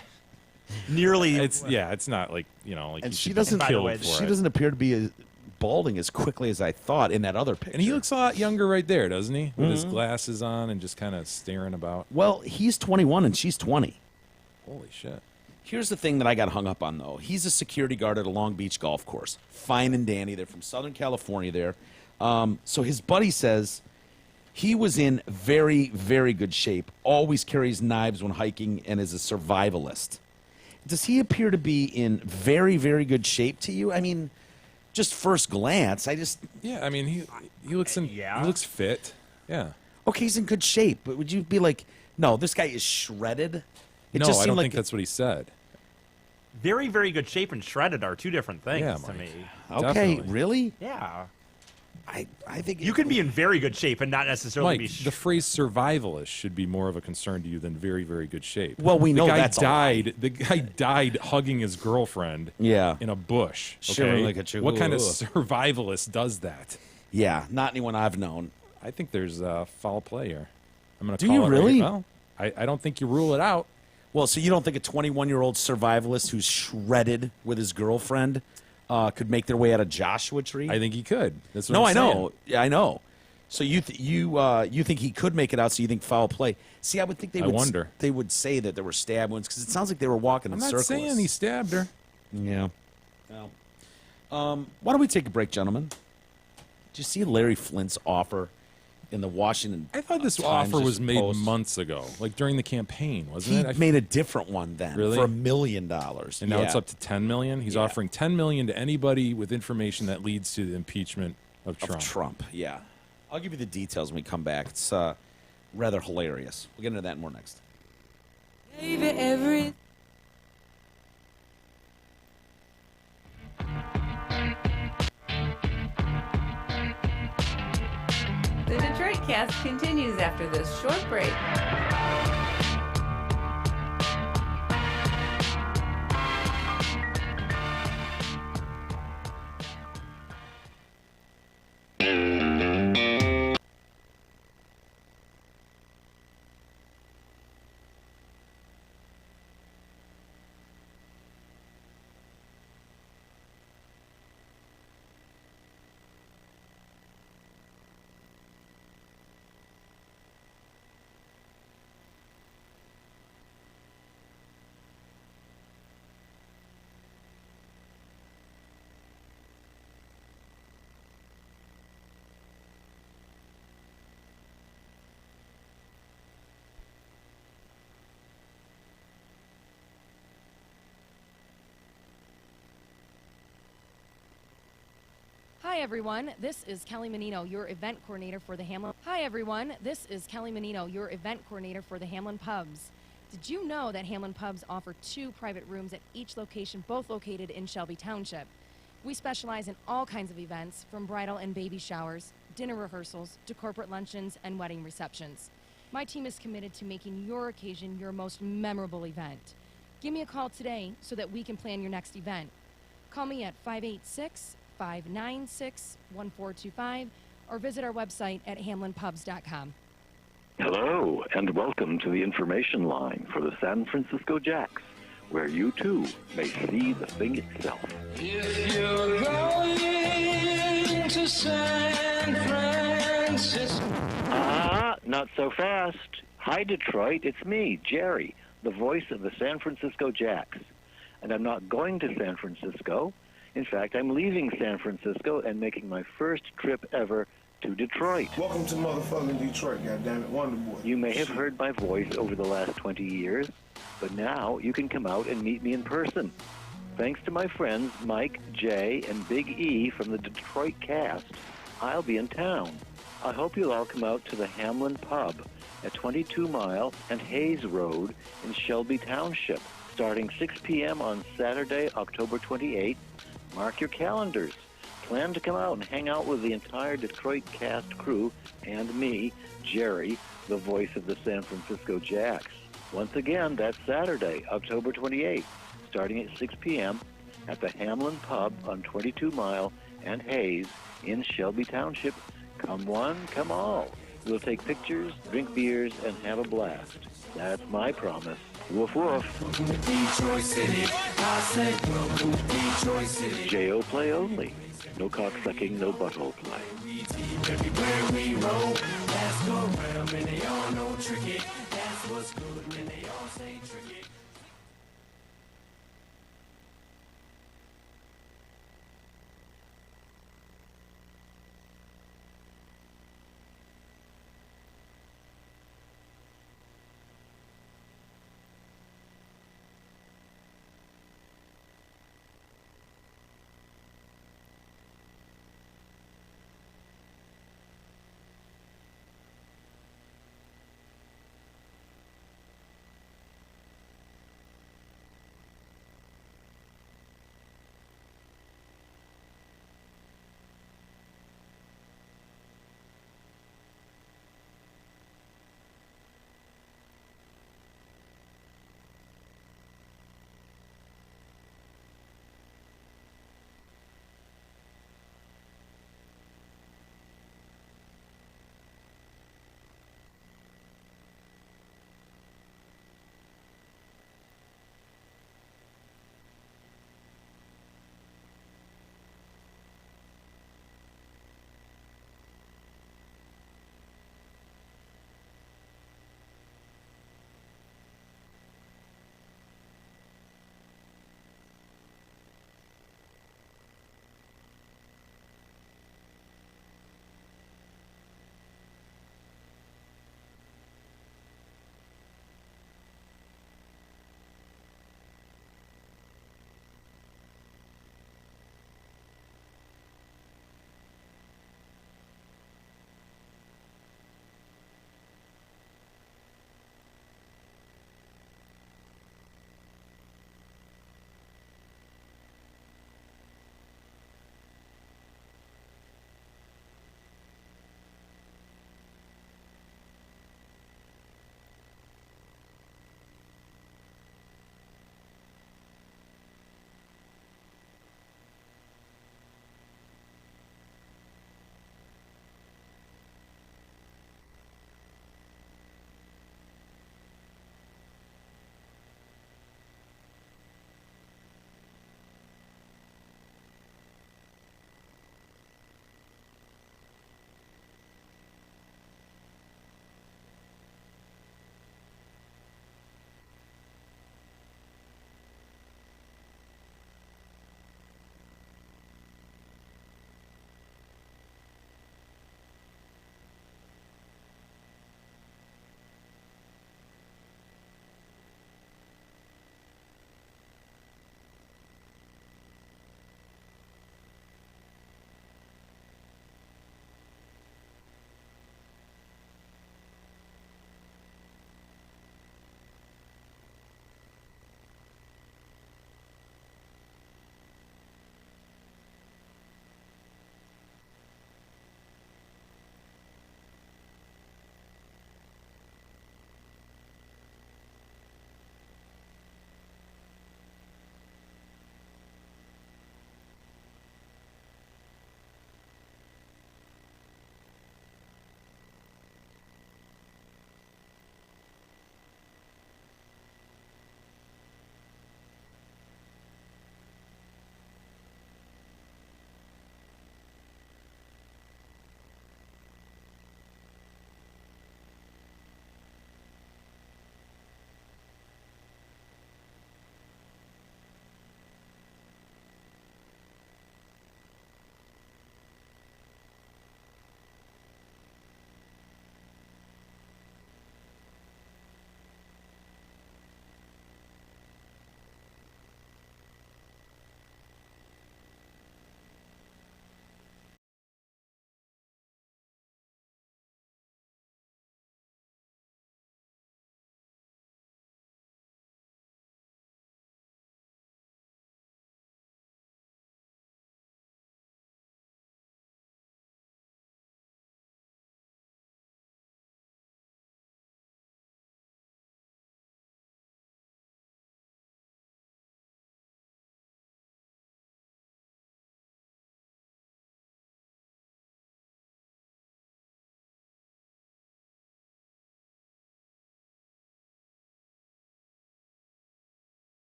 nearly. It's not like, like And he she should be doesn't. By the killed way, for She it. doesn't appear to be balding as quickly as I thought in that other picture. And he looks a lot younger right there, doesn't he? With Mm-hmm. his glasses on and just kind of staring about. Well, he's 21 and she's 20. Holy shit. Here's the thing that I got hung up on, though. He's a security guard at a Long Beach golf course. Fine and dandy. They're from Southern California there. So his buddy says he was in very, very good shape, always carries knives when hiking, and is a survivalist. Does he appear to be in very, very good shape to you? I mean, just first glance, Yeah, I mean, he looks he looks fit. Yeah. okay, he's in good shape, but would you be like, no, this guy is shredded? It No, just I seemed don't like think that's what he said. Very, very good shape and shredded are two different things Yeah, to Mike. me. Okay, Definitely. really? Yeah. I think You can be in very good shape and not necessarily Mike, be. the phrase survivalist should be more of a concern to you than very, very good shape. Well, we know the guy that's a died. The guy died hugging his girlfriend. Yeah. In a bush. Okay? Shivering like a chick. What kind of Ugh. survivalist does that? Yeah, not anyone I've known. I think there's foul play here. I'm going to. Do you really? Well, I don't think you rule it out. Well, so you don't think a 21-year-old survivalist who's shredded with his girlfriend could make their way out of Joshua Tree? I think he could. That's what no, I'm I saying. know. Yeah, I know. So you think he could make it out? So you think foul play? See, I would think I wonder. they would say that there were stab wounds because it sounds like they were walking I'm in not circles. saying he stabbed her. Yeah. Well, why don't we take a break, gentlemen? Did you see Larry Flynt's offer in the Washington? I thought this Times offer just was made post? months ago, like during the campaign, wasn't He it? made a different one then Really? for $1 million. And now it's up to $10 million. He's Yeah. offering $10 million to anybody with information that leads to the impeachment of Trump. Yeah. I'll give you the details when we come back. It's rather hilarious. We'll get into that and more next. The Detroit Cast continues after this short break. Hi everyone, this is Kelly Menino, your event coordinator for the Hamlin. Pubs. Did you know that Hamlin Pubs offer 2 private rooms at each location, both located in Shelby Township? We specialize in all kinds of events, from bridal and baby showers, dinner rehearsals, to corporate luncheons and wedding receptions. My team is committed to making your occasion your most memorable event. Give me a call today so that we can plan your next event. Call me at 586-596-1425 or visit our website at hamlinpubs.com. Hello, and welcome to the information line for the San Francisco Jacks, where you too may see the thing itself. If you're going to San Francisco. Not so fast. Hi, Detroit. It's me, Jerry, the voice of the San Francisco Jacks. And I'm not going to San Francisco. In fact, I'm leaving San Francisco and making my first trip ever to Detroit. Welcome to motherfucking Detroit, goddammit, Wonder Boy. You may have heard my voice over the last 20 years, but now you can come out and meet me in person. Thanks to my friends Mike, Jay, and Big E from the Detroit cast, I'll be in town. I hope you'll all come out to the Hamlin Pub at 22 Mile and Hayes Road in Shelby Township, starting 6 p.m. on Saturday, October 28th. Mark your calendars. Plan to come out and hang out with the entire Detroit cast crew and me, Jerry, the voice of the San Francisco Jacks. Once again, that's Saturday, October 28th, starting at 6 p.m. at the Hamlin Pub on 22 Mile and Hayes in Shelby Township. Come one, come all. We'll take pictures, drink beers, and have a blast. That's my promise. Woof woof. J.O. play only. No cocksucking, no butthole play. Everywhere we roll, let's go around, and they all know tricky. That's what's good when they all say tricky.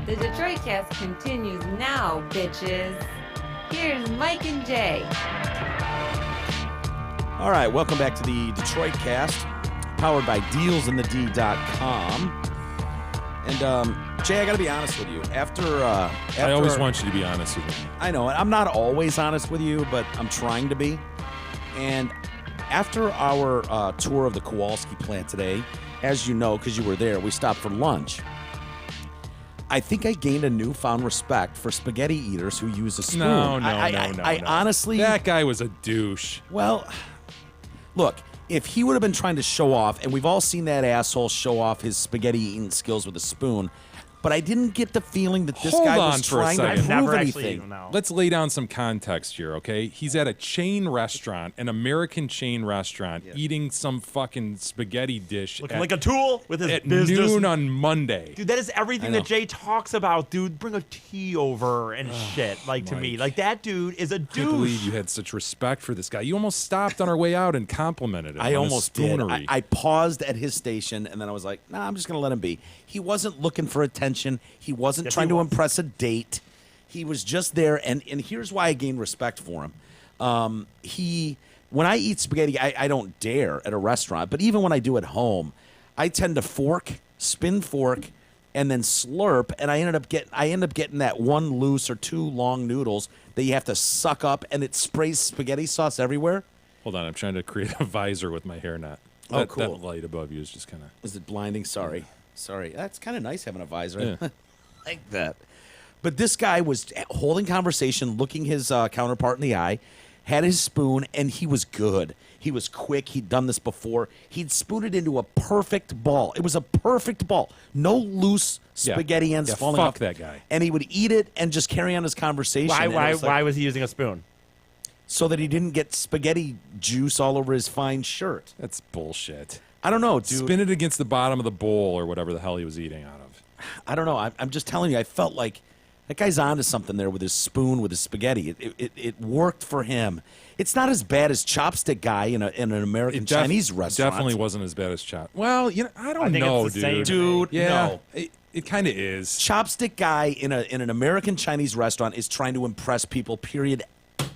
The Detroit Cast continues now, bitches. Here's Mike and Jay. All right, welcome back to the Detroit Cast, powered by DealsInTheD.com. And Jay, I got to be honest with you. After I always want you to be honest with me. I know I'm not always honest with you, but I'm trying to be. And after our tour of the Kowalski plant today, as you know, because you were there, we stopped for lunch. I think I gained a newfound respect for spaghetti eaters who use a spoon. No. I honestly... That guy was a douche. Well, look, if he would have been trying to show off, and we've all seen that asshole show off his spaghetti eating skills with a spoon, but I didn't get the feeling that this guy was trying to prove anything. Let's lay down some context here, okay? He's at a chain restaurant, an American chain restaurant, eating some fucking spaghetti dish. Looking like a tool with his at business. noon on Monday. Dude, that is everything that Jay talks about, dude. Bring a tea over and shit, like, to me. Like, that dude is a douche. I can't believe you had such respect for this guy. You almost stopped on our way out and complimented him. I almost did. Spoonery. I paused at his station, and then I was like, nah, I'm just going to let him be. He wasn't looking for attention. He wasn't trying to impress a date. He was just there, and here's why I gained respect for him. When I eat spaghetti, I don't dare at a restaurant, but even when I do at home, I tend to spin fork, and then slurp, and I end up getting that one loose or two long noodles that you have to suck up, and it sprays spaghetti sauce everywhere. Hold on, I'm trying to create a visor with my hairnet. Oh, cool. That light above you is just kind of... Is it blinding? Sorry. That's kind of nice having a visor. Yeah. Like that. But this guy was holding conversation, looking his counterpart in the eye, had his spoon, and he was good. He was quick. He'd done this before. He'd spooned it into a perfect ball. It was a perfect ball. No loose spaghetti ends falling off. Fuck that guy. And he would eat it and just carry on his conversation. Why was he using a spoon? So that he didn't get spaghetti juice all over his fine shirt. That's bullshit. I don't know, dude. Spin it against the bottom of the bowl or whatever the hell he was eating out of. I don't know. I'm just telling you, I felt like that guy's onto something there with his spoon, with his spaghetti. It worked for him. It's not as bad as Chopstick Guy in an American Chinese restaurant. Definitely wasn't as bad as Chop. Well, I don't know, dude. Dude, yeah, no. It kind of is. Chopstick Guy in an American Chinese restaurant is trying to impress people, period.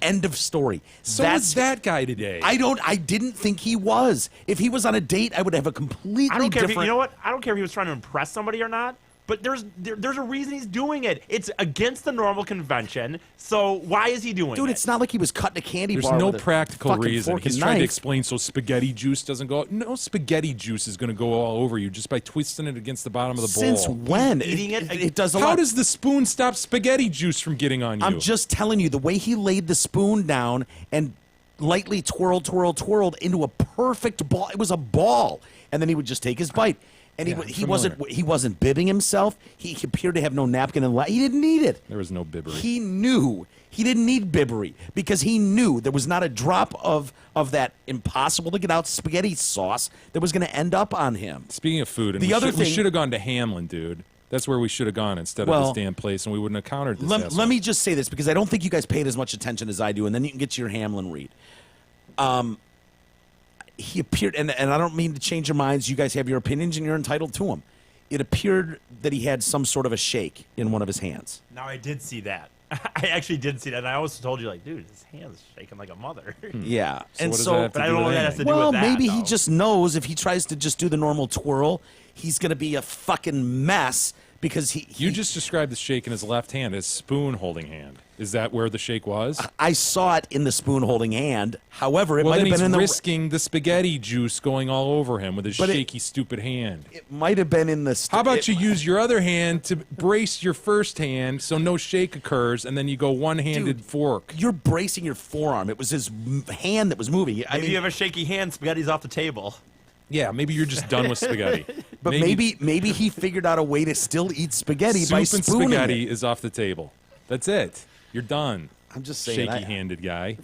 End of story. So is that guy today. I didn't think he was. If he was on a date, I would have a completely different... you know what? I don't care if he was trying to impress somebody or not, but there's a reason he's doing it. It's against the normal convention, so why is he doing it? Dude, it's not like he was cutting a candy There's bar no with a practical fucking reason. fork He's and trying to knife. explain so spaghetti juice doesn't go... No spaghetti juice is going to go all over you just by twisting it against the bottom of the bowl. Since when? Eating it does a lot. How does the spoon stop spaghetti juice from getting on you? I'm just telling you, the way he laid the spoon down and lightly twirled into a perfect ball. It was a ball. And then he would just take his bite. And he wasn't bibbing himself. He appeared to have no napkin and he didn't need it. There was no bibbery. He knew he didn't need bibbery because he knew there was not a drop of that impossible to get out spaghetti sauce that was going to end up on him. Speaking of food, and we should have gone to Hamlin, dude. That's where we should have gone instead of this damn place, and we wouldn't have countered this. Let me just say this because I don't think you guys paid as much attention as I do, and then you can get to your Hamlin read. He appeared, and I don't mean to change your minds. You guys have your opinions, and you're entitled to them. It appeared that he had some sort of a shake in one of his hands. Now, I did see that. I actually did see that, and I also told you, like, dude, his hand's shaking like a mother. Yeah. But I don't know what that has to do with that. Well, maybe he just knows if he tries to just do the normal twirl, he's going to be a fucking mess because You just described the shake in his left hand as spoon holding hand. Is that where the shake was? I saw it in the spoon holding hand. However, it might have been in the... risking the spaghetti juice going all over him with his shaky, stupid hand. It might have been in the... How about you use your other hand to brace your first hand so no shake occurs, and then you go one-handed fork? You're bracing your forearm. It was his hand that was moving. Maybe you have a shaky hand, spaghetti's off the table. Yeah, maybe you're just done with spaghetti. But maybe he figured out a way to still eat spaghetti by Soup and spooning spaghetti it. is off the table. That's it. You're done. I'm just saying. Shaky-handed guy.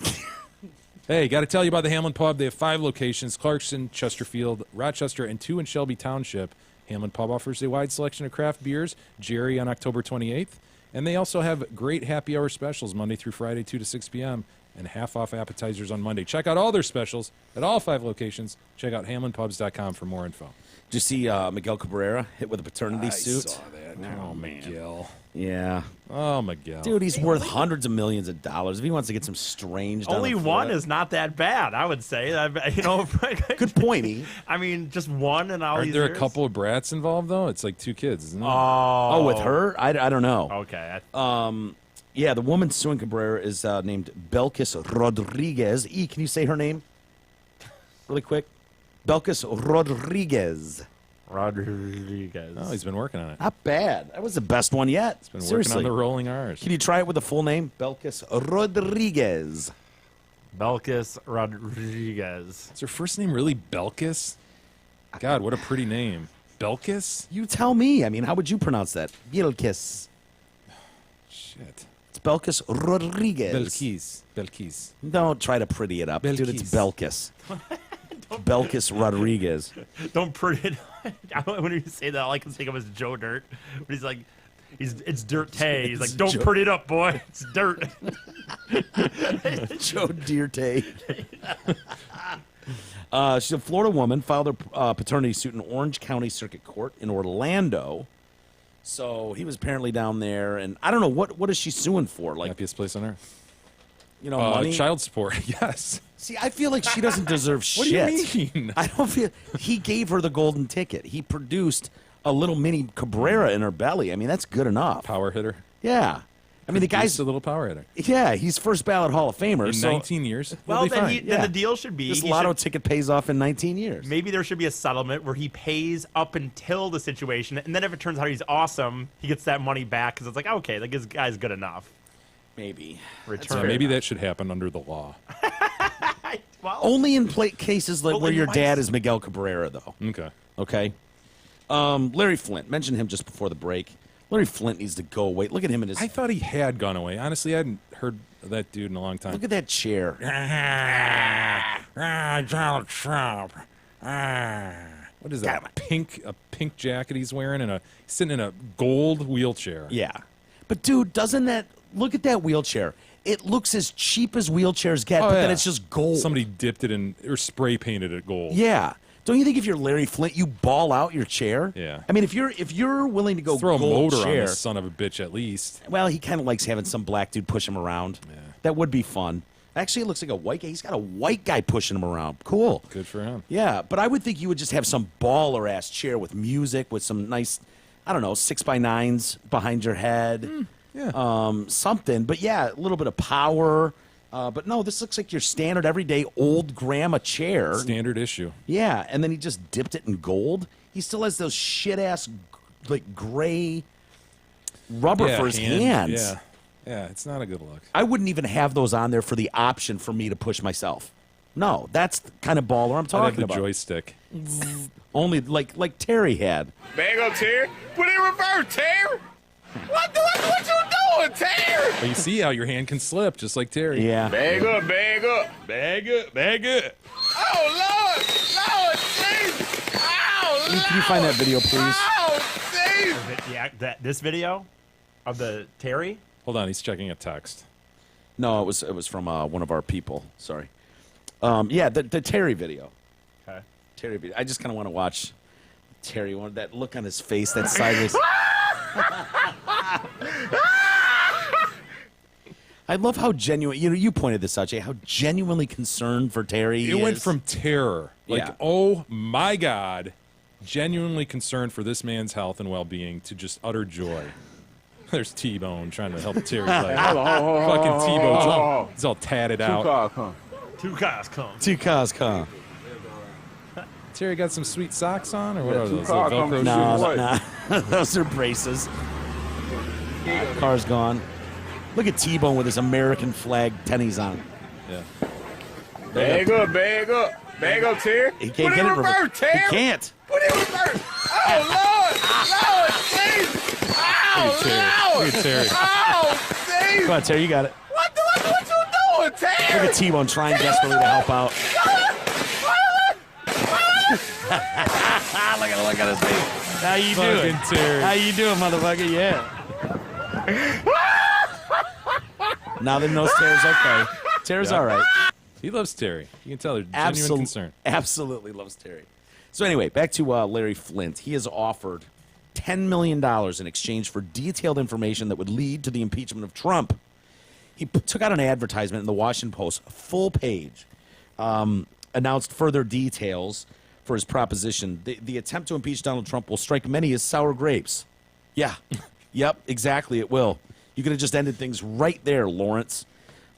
Hey, got to tell you about the Hamlin Pub. They have 5 locations: Clarkson, Chesterfield, Rochester, and 2 in Shelby Township. Hamlin Pub offers a wide selection of craft beers. Jerry on October 28th. And they also have great happy hour specials Monday through Friday, 2 to 6 p.m. and half off appetizers on Monday. Check out all their specials at all 5 locations. Check out HamlinPubs.com for more info. Did you see Miguel Cabrera hit with a paternity suit? I saw that. Oh, Miguel. Yeah. Oh, Miguel. Dude, he's worth hundreds of millions of dollars. If he wants to get some strange... Only one is not that bad, I would say. You know, good point, E. I mean, just one and all Aren't these there years? a couple of brats involved, though? It's like 2 kids, isn't it? Oh, with her? I don't know. Okay. Yeah, the woman suing Cabrera is named Belkis Rodriguez. E, can you say her name? Really quick. Belkis Rodriguez. Rodriguez. Oh, he's been working on it. Not bad. That was the best one yet. He's been Seriously. working on the rolling R's. Can you try it with the full name? Belkis Rodriguez. Belkis Rodriguez. Is her first name really Belkis? God, what a pretty name. Belkis? You tell me. I mean, how would you pronounce that? Belkis. Shit. It's Belkis Rodriguez. Belkis. Don't try to pretty it up. Dude, it's Belkis. Belkis Rodriguez. Don't pretty it. When you say that, all I can think of is Joe Dirt. But he's like, it's Dirt Tay. He's like, don't pretty it up, boy. It's dirt. Joe Dirte. She's a Florida woman, filed her paternity suit in Orange County Circuit Court in Orlando. So he was apparently down there, and I don't know what is she suing for? Like, happiest place on earth. You know, money? Child support. Yes. See, I feel like she doesn't deserve What shit. do you mean? I don't feel. He gave her the golden ticket. He produced a little mini Cabrera in her belly. I mean, that's good enough. Power hitter. Yeah. I mean, the guy's a little power hitter. Yeah, he's first ballot Hall of Famer. In 19 years. Well, then the deal should be this he lotto should- ticket pays off in 19 years. Maybe there should be a settlement where he pays up until the situation, and then if it turns out he's awesome, he gets that money back because it's like, okay, like this guy's good enough. Maybe. Return. So maybe that should happen under the law. Only in cases like Well, where then your why dad is- is Miguel Cabrera, though. Okay. Okay. Larry Flynt. Mentioned him just before the break. Larry Flynt needs to go away. Look at him in his... I thought he had gone away. Honestly, I hadn't heard of that dude in a long time. Look at that chair. Donald Trump. What is that? A pink jacket he's wearing, and he's sitting in a gold wheelchair. Yeah. But, dude, doesn't that... Look at that wheelchair. It looks as cheap as wheelchairs get, but then it's just gold. Somebody dipped it in, or spray painted it gold. Yeah. Don't you think if you're Larry Flynt, you ball out your chair? Yeah. I mean, if you're willing to go Throw a gold motor chair, on this son of a bitch at least. well, he kind of likes having some black dude push him around. Yeah. That would be fun. Actually, it looks like a white guy. He's got a white guy pushing him around. Cool. Good for him. Yeah, but I would think you would just have some baller ass chair with music, with some nice, I don't know, 6x9s behind your head. Yeah. Something. But yeah, a little bit of power. But no, this looks like your standard everyday old grandma chair. Standard issue. Yeah, and then he just dipped it in gold. He still has those shit ass like gray rubber for his hands. Yeah. Yeah, it's not a good look. I wouldn't even have those on there for the option for me to push myself. No, that's the kind of baller I'm I'd talking have the about. joystick. Only like Terry had. Bag up, Terry. Put it in reverse, Terry. What you doing, Terry? But you see how your hand can slip, just like Terry. Yeah. Bag up, bag up. Bag up, bag up. Oh, Lord, Jesus. Oh, Lord. Can you find that video, please? Oh, Jesus. Yeah, this video of the Terry. Hold on, he's checking a text. No, it was from one of our people. Sorry. Yeah, the Terry video. Okay. Terry video. I just kind of want to watch Terry. That look on his face, that sideways. I love how genuine. You pointed this out, Jay. How genuinely concerned for Terry he It went is. from terror, like, Yeah. oh my God, genuinely concerned for this man's health and well-being, to just utter joy. There's T-Bone trying to help Terry. Like, fucking T-Bone, he's all tatted out. Two cars come. Two cars come. Terry got some sweet socks on, or what are those? car Little come. Velcro shoes? Nah. Those are braces. Car's gone. Look at T-Bone with his American flag tennies on. Yeah. Bag up, bag up. Bag up, Terry. He can't Put get it it in reverse, Terry. He can't. Put it in reverse. Oh, Lord, Jesus. Oh, Look at Terry. Oh, Jesus. Come on, Terry, you got it. What you doing, Terry? Look at T-Bone trying desperately to help out. Look at his face. How you doing? Fucking Terry. How you doing, motherfucker? Yeah. Now that knows Terry's okay. Tara's all right. He loves Terry. You can tell there's genuine concern. Absolutely loves Terry. So anyway, back to Larry Flynt. He has offered $10 million in exchange for detailed information that would lead to the impeachment of Trump. He took out an advertisement in the Washington Post, full page, announced further details for his proposition. The attempt to impeach Donald Trump will strike many as sour grapes. Yeah. Yep, exactly, it will. You could have just ended things right there, Lawrence,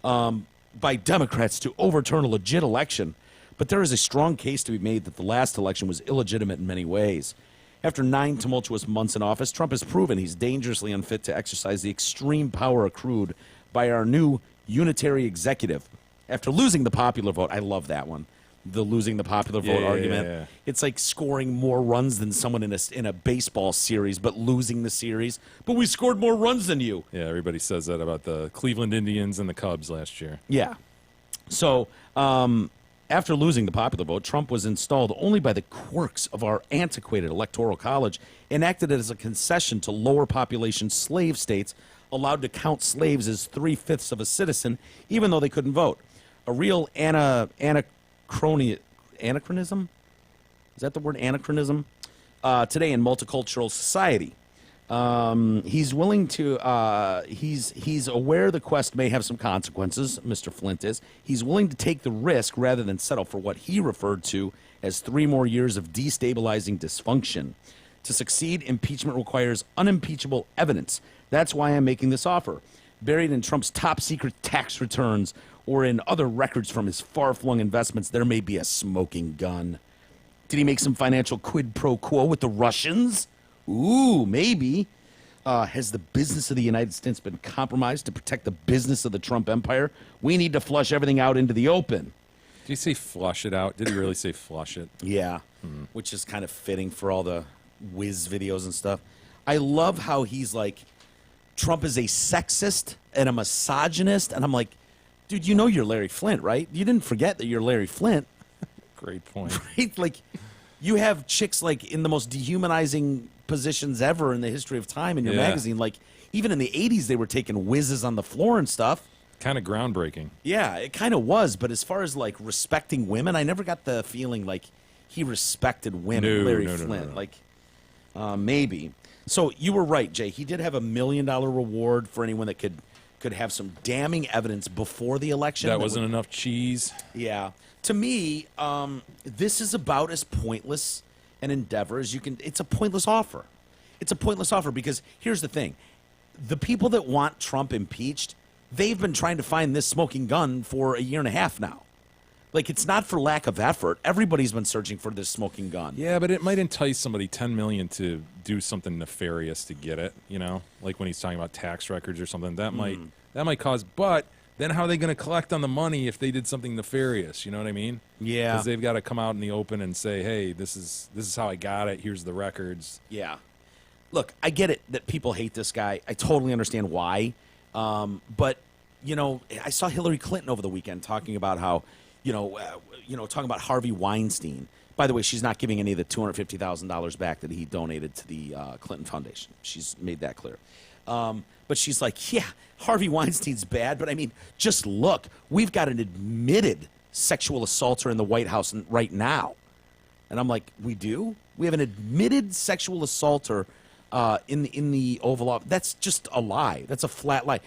by Democrats to overturn a legit election. But there is a strong case to be made that the last election was illegitimate in many ways. After 9 tumultuous months in office, Trump has proven he's dangerously unfit to exercise the extreme power accrued by our new unitary executive. After losing the popular vote, I love that one, the losing the popular vote argument. Yeah. It's like scoring more runs than someone in a baseball series, but losing the series. But we scored more runs than you. Yeah, everybody says that about the Cleveland Indians and the Cubs last year. Yeah. So after losing the popular vote, Trump was installed only by the quirks of our antiquated electoral college, enacted as a concession to lower population slave states allowed to count slaves as 3/5 of a citizen, even though they couldn't vote. A real anachronism? Is that the word, anachronism? Today in multicultural society. He's willing to, he's aware the quest may have some consequences, Mr. Flynt is. He's willing to take the risk rather than settle for what he referred to as 3 more years of destabilizing dysfunction. To succeed, impeachment requires unimpeachable evidence. That's why I'm making this offer. Buried in Trump's top secret tax returns or in other records from his far-flung investments, there may be a smoking gun. Did he make some financial quid pro quo with the Russians? Ooh, maybe. Has the business of the United States been compromised to protect the business of the Trump empire? We need to flush everything out into the open. Did he say flush it out? Did he really say flush it? Yeah, which is kind of fitting for all the whiz videos and stuff. I love how he's like, Trump is a sexist and a misogynist. And I'm like, dude, you know you're Larry Flynt, right? You didn't forget that you're Larry Flynt. Great point. Right? Like, you have chicks like in the most dehumanizing positions ever in the history of time in your magazine. Like, even in the 80s, they were taking whizzes on the floor and stuff. Kind of groundbreaking. Yeah, it kind of was. But as far as like respecting women, I never got the feeling like he respected women, Larry Flynt. Like, maybe. So you were right, Jay. He did have $1 million reward for anyone that could have some damning evidence before the election. That wasn't enough cheese. Yeah. To me, this is about as pointless an endeavor as you can. It's a pointless offer. It's a pointless offer because here's the thing. The people that want Trump impeached, they've been trying to find this smoking gun for 1.5 years now. Like, it's not for lack of effort. Everybody's been searching for this smoking gun. Yeah, but it might entice somebody $10 million to do something nefarious to get it, you know? Like when he's talking about tax records or something. That might cause, but then how are they going to collect on the money if they did something nefarious? You know what I mean? Yeah. Because they've got to come out in the open and say, hey, this is how I got it. Here's the records. Yeah. Look, I get it that people hate this guy. I totally understand why. But, you know, I saw Hillary Clinton over the weekend talking about how, talking about Harvey Weinstein. By the way, she's not giving any of the $250,000 back that he donated to the Clinton Foundation. She's made that clear. But she's like, yeah, Harvey Weinstein's bad, but I mean, just look, we've got an admitted sexual assaulter in the White House right now. And I'm like, we do? We have an admitted sexual assaulter in the Oval Office. That's just a lie. That's a flat lie.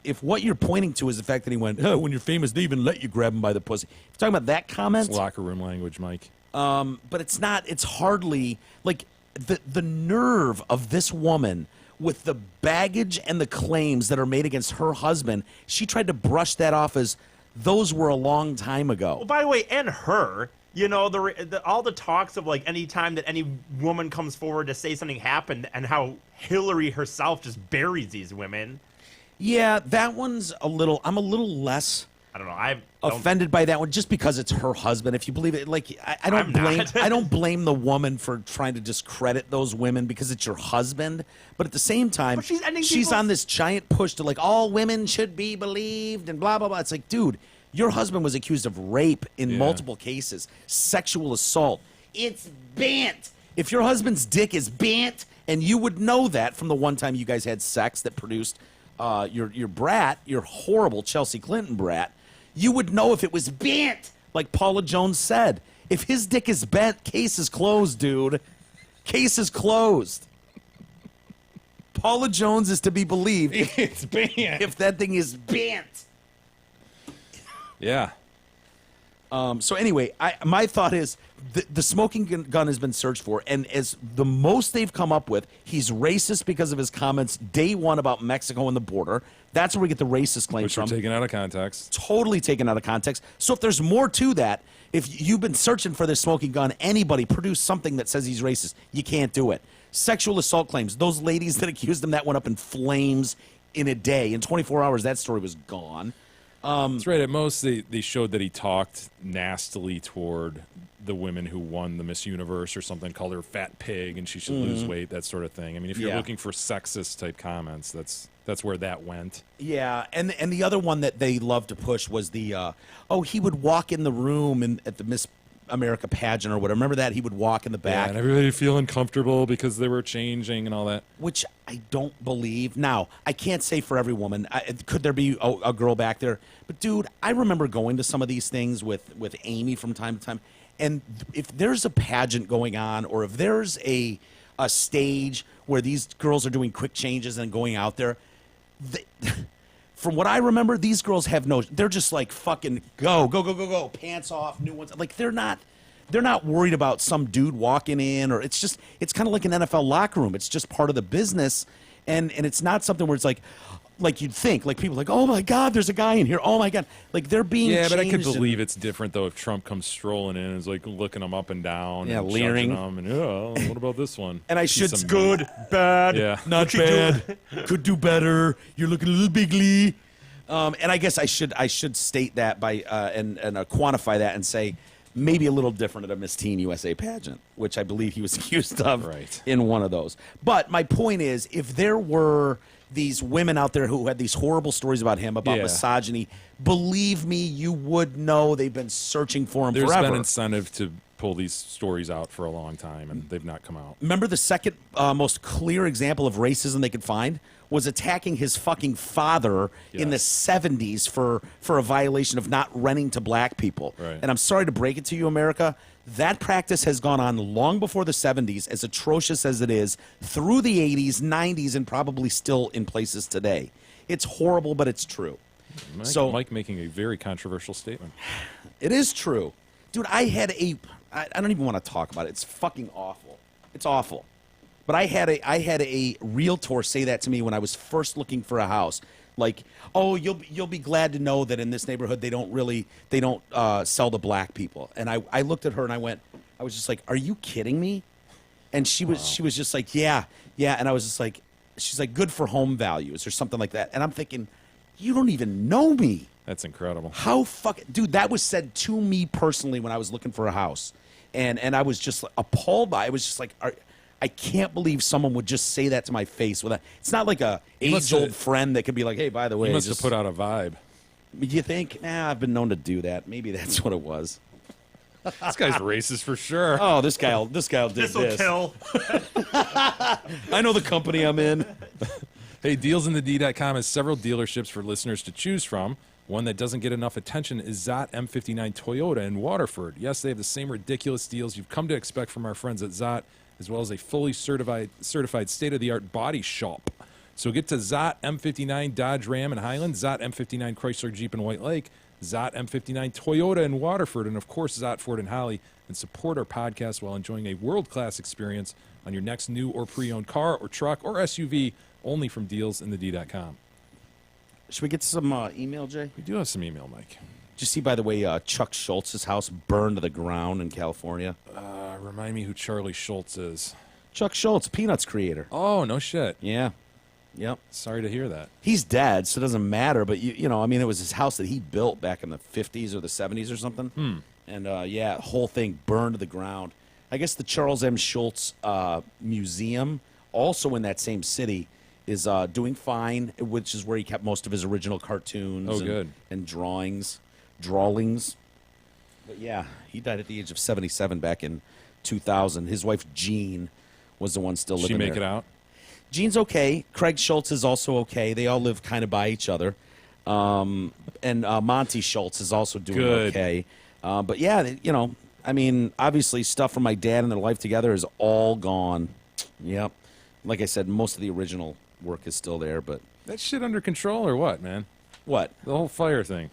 If what you're pointing to is the fact that he went, when you're famous, they even let you grab him by the pussy. If you're talking about that comment. It's locker room language, Mike. But it's not, it's hardly, like, the nerve of this woman with the baggage and the claims that are made against her husband, she tried to brush that off as those were a long time ago. Well, by the way, and her, you know, all the talks of, like, any time that any woman comes forward to say something happened and how Hillary herself just buries these women. Yeah, that one's I'm a little less I don't know. I'm offended by that one just because it's her husband. If you believe it, like I don't blame I don't blame the woman for trying to discredit those women because it's your husband. But at the same time, she's on this giant push to like all women should be believed and blah blah blah. It's like, dude, your husband was accused of rape in multiple cases, sexual assault. It's bent. If your husband's dick is bent, and you would know that from the one time you guys had sex that produced your brat, your horrible Chelsea Clinton brat. You would know if it was bent, like Paula Jones said. If his dick is bent, case is closed, dude. Case is closed. Paula Jones is to be believed. It's bent. If that thing is bent. Yeah. So anyway, my thought is the smoking gun has been searched for, and as the most they've come up with, he's racist because of his comments day one about Mexico and the border. That's where we get the racist claims Which are from. taken out of context. Totally taken out of context. So if there's more to that, if you've been searching for this smoking gun, anybody produce something that says he's racist. You can't do it. Sexual assault claims. Those ladies that accused him, that went up in flames in a day. In 24 hours, that story was gone. That's right. At most, they showed that he talked nastily toward the women who won the Miss Universe or something, called her fat pig and she should lose weight, that sort of thing. I mean, if you're looking for sexist type comments, that's where that went. Yeah, and the other one that they love to push was the, he would walk in the room at the Miss America pageant or whatever. Remember that? He would walk in the back. Yeah, and everybody feeling comfortable because they were changing and all that. Which I don't believe. Now, I can't say for every woman. Could there be a girl back there? But, dude, I remember going to some of these things with Amy from time to time. And if there's a pageant going on, or if there's a stage where these girls are doing quick changes and going out there, from what I remember, these girls have they're just like fucking go, pants off, new ones. Like they're not worried about some dude walking in, or it's kind of like an NFL locker room. It's just part of the business, and it's not something where it's like you'd think, like people are like, oh my God, there's a guy in here. Oh my God, like they're being but I could changed believe it's different though if Trump comes strolling in and is like looking them up and down, and leering them, and what about this one? And I should good, bad, not bad, could do better. You're looking a little bigly. And I guess I should state that by and quantify that and say maybe a little different at a Miss Teen USA pageant, which I believe he was accused of in one of those. But my point is, if there were these women out there who had these horrible stories about him, about misogyny, believe me, you would know they've been searching for him forever. There's been incentive to pull these stories out for a long time, and they've not come out. Remember the second most clear example of racism they could find was attacking his fucking father in the 70s for a violation of not renting to black people. Right. And I'm sorry to break it to you, America, that practice has gone on long before the 70s, as atrocious as it is, through the 80s, 90s, and probably still in places today. It's horrible, but it's true. Mike making a very controversial statement. It is true. Dude, I don't even want to talk about it. It's fucking awful. It's awful. But I had a realtor say that to me when I was first looking for a house. Like, oh, you'll be glad to know that in this neighborhood they don't sell to black people. And I looked at her and I was just like, are you kidding me? And she was just like, yeah. And I was just like, she's like, good for home values or something like that. And I'm thinking, you don't even know me. That's incredible. Dude, that was said to me personally when I was looking for a house. And I was just appalled by it. I was just like, I can't believe someone would just say that to my face. It's not like a age-old friend that could be like, hey, by the way. He must have put out a vibe. You think? Nah, I've been known to do that. Maybe that's what it was. This guy's racist for sure. Oh, this guy'll do this. This'll kill. I know the company I'm in. Hey, dealsinthed.com has several dealerships for listeners to choose from. One that doesn't get enough attention is Zott M59 Toyota in Waterford. Yes, they have the same ridiculous deals you've come to expect from our friends at Zott, as well as a fully certified state-of-the-art body shop. So get to Zott M59 Dodge Ram in Highland, Zott M59 Chrysler Jeep in White Lake, Zott M59 Toyota in Waterford, and of course Zott Ford in Holly, and support our podcast while enjoying a world-class experience on your next new or pre-owned car or truck or SUV, only from dealsinthed.com. Should we get some email, Jay? We do have some email, Mike. Did you see, by the way, Chuck Schultz's house burned to the ground in California? Remind me who Charlie Schulz is. Chuck Schulz, Peanuts creator. Oh, no shit. Yeah. Yep. Sorry to hear that. He's dead, so it doesn't matter. But, you know, I mean, it was his house that he built back in the 50s or the 70s or something. And, yeah, whole thing burned to the ground. I guess the Charles M. Schulz Museum, also in that same city, is doing fine, which is where he kept most of his original cartoons and drawings. But, yeah, he died at the age of 77 back in 2000. His wife, Jean, was the one still living there. She make it out? Jean's okay. Craig Schultz is also okay. They all live kind of by each other. And Monty Schulz is also doing Good. okay. But yeah, I mean, obviously stuff from my dad and their life together is all gone. Yep. Like I said, most of the original work is still there, but That shit under control or what, man? what? The whole fire thing.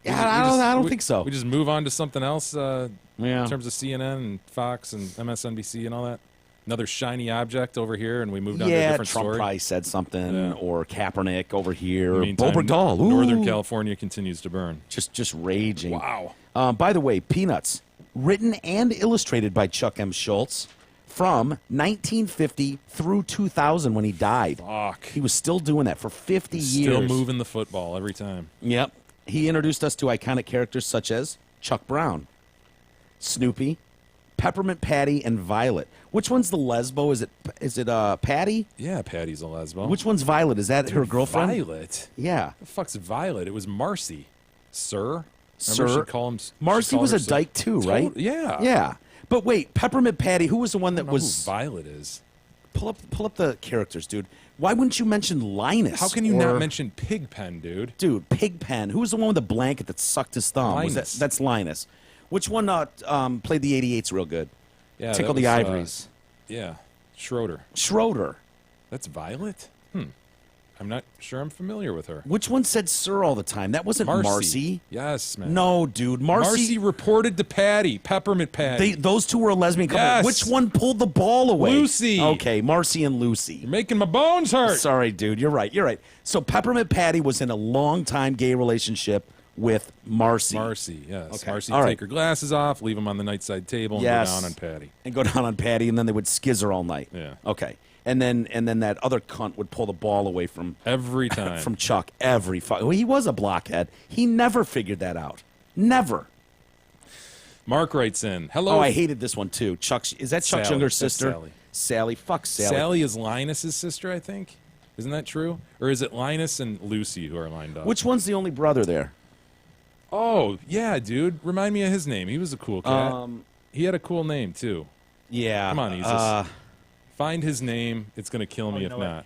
Yeah, I don't think so. We just move on to something else Yeah. in terms of CNN and Fox and MSNBC and all that. Another shiny object over here, and we moved on to a Yeah, different Trump story. probably said something, Yeah. or Kaepernick over here, or Meantime, Bowe Bergdahl. Northern Ooh. California continues to burn. Just raging. Wow. By the way, Peanuts, written and illustrated by Chuck M. Schulz from 1950 through 2000 when he died. Fuck. He was still doing that for 50 years. Still moving the football every time. Yep. He introduced us to iconic characters such as Chuck Brown, Snoopy, Peppermint Patty, and Violet. Which one's the lesbo? Is it Patty? Yeah, Patty's a lesbo. Which one's Violet? Is that her girlfriend? Violet? Yeah. The fuck's Violet? It was Marcy. Sir? Sir? Remember she'd call him, Marcy she'd call was her a dyke too, right? Yeah. Yeah. But wait, Peppermint Patty, who was the one I that don't know was... who Violet is. Pull up the characters, dude. Why wouldn't you mention Linus? How can you or- not mention Pigpen, dude? Dude, Pigpen. Who was the one with the blanket that sucked his thumb? Was Linus. that's Linus. Which one played the 88s real good? Yeah, Tickle that the was, Ivories. Yeah. Schroeder. Schroeder. That's Violet? I'm not sure I'm familiar with her. Which one said Sir all the time? That wasn't Marcy. Yes, man. No, dude. Marcy reported to Patty, Peppermint Patty. those two were a lesbian couple. Yes. Which one pulled the ball away? Lucy. Okay, Marcy and Lucy. You're making my bones hurt. Sorry, dude. You're right. So Peppermint Patty was in a long-time gay relationship with Marcy. Marcy, yes. Okay. Marcy All would right. take her glasses off, leave them on the nightside table, and Yes. go down on Patty. And go down on Patty, and then they would skizzer all night. Yeah. Okay. And then that other cunt would pull the ball away from Every time. from Chuck well, he was a blockhead. He never figured that out. Never. Mark writes in, hello. Oh, I hated this one too. Is that Chuck's Sally. younger That's sister? Sally. Sally. Fuck Sally. Sally is Linus's sister, I think. Isn't that true? Or is it Linus and Lucy who are lined up? Which one's the only brother there? Oh, yeah, dude. Remind me of his name. He was a cool cat. He had a cool name, too. Yeah. Come on, Isis. Find his name. It's going to kill me if not.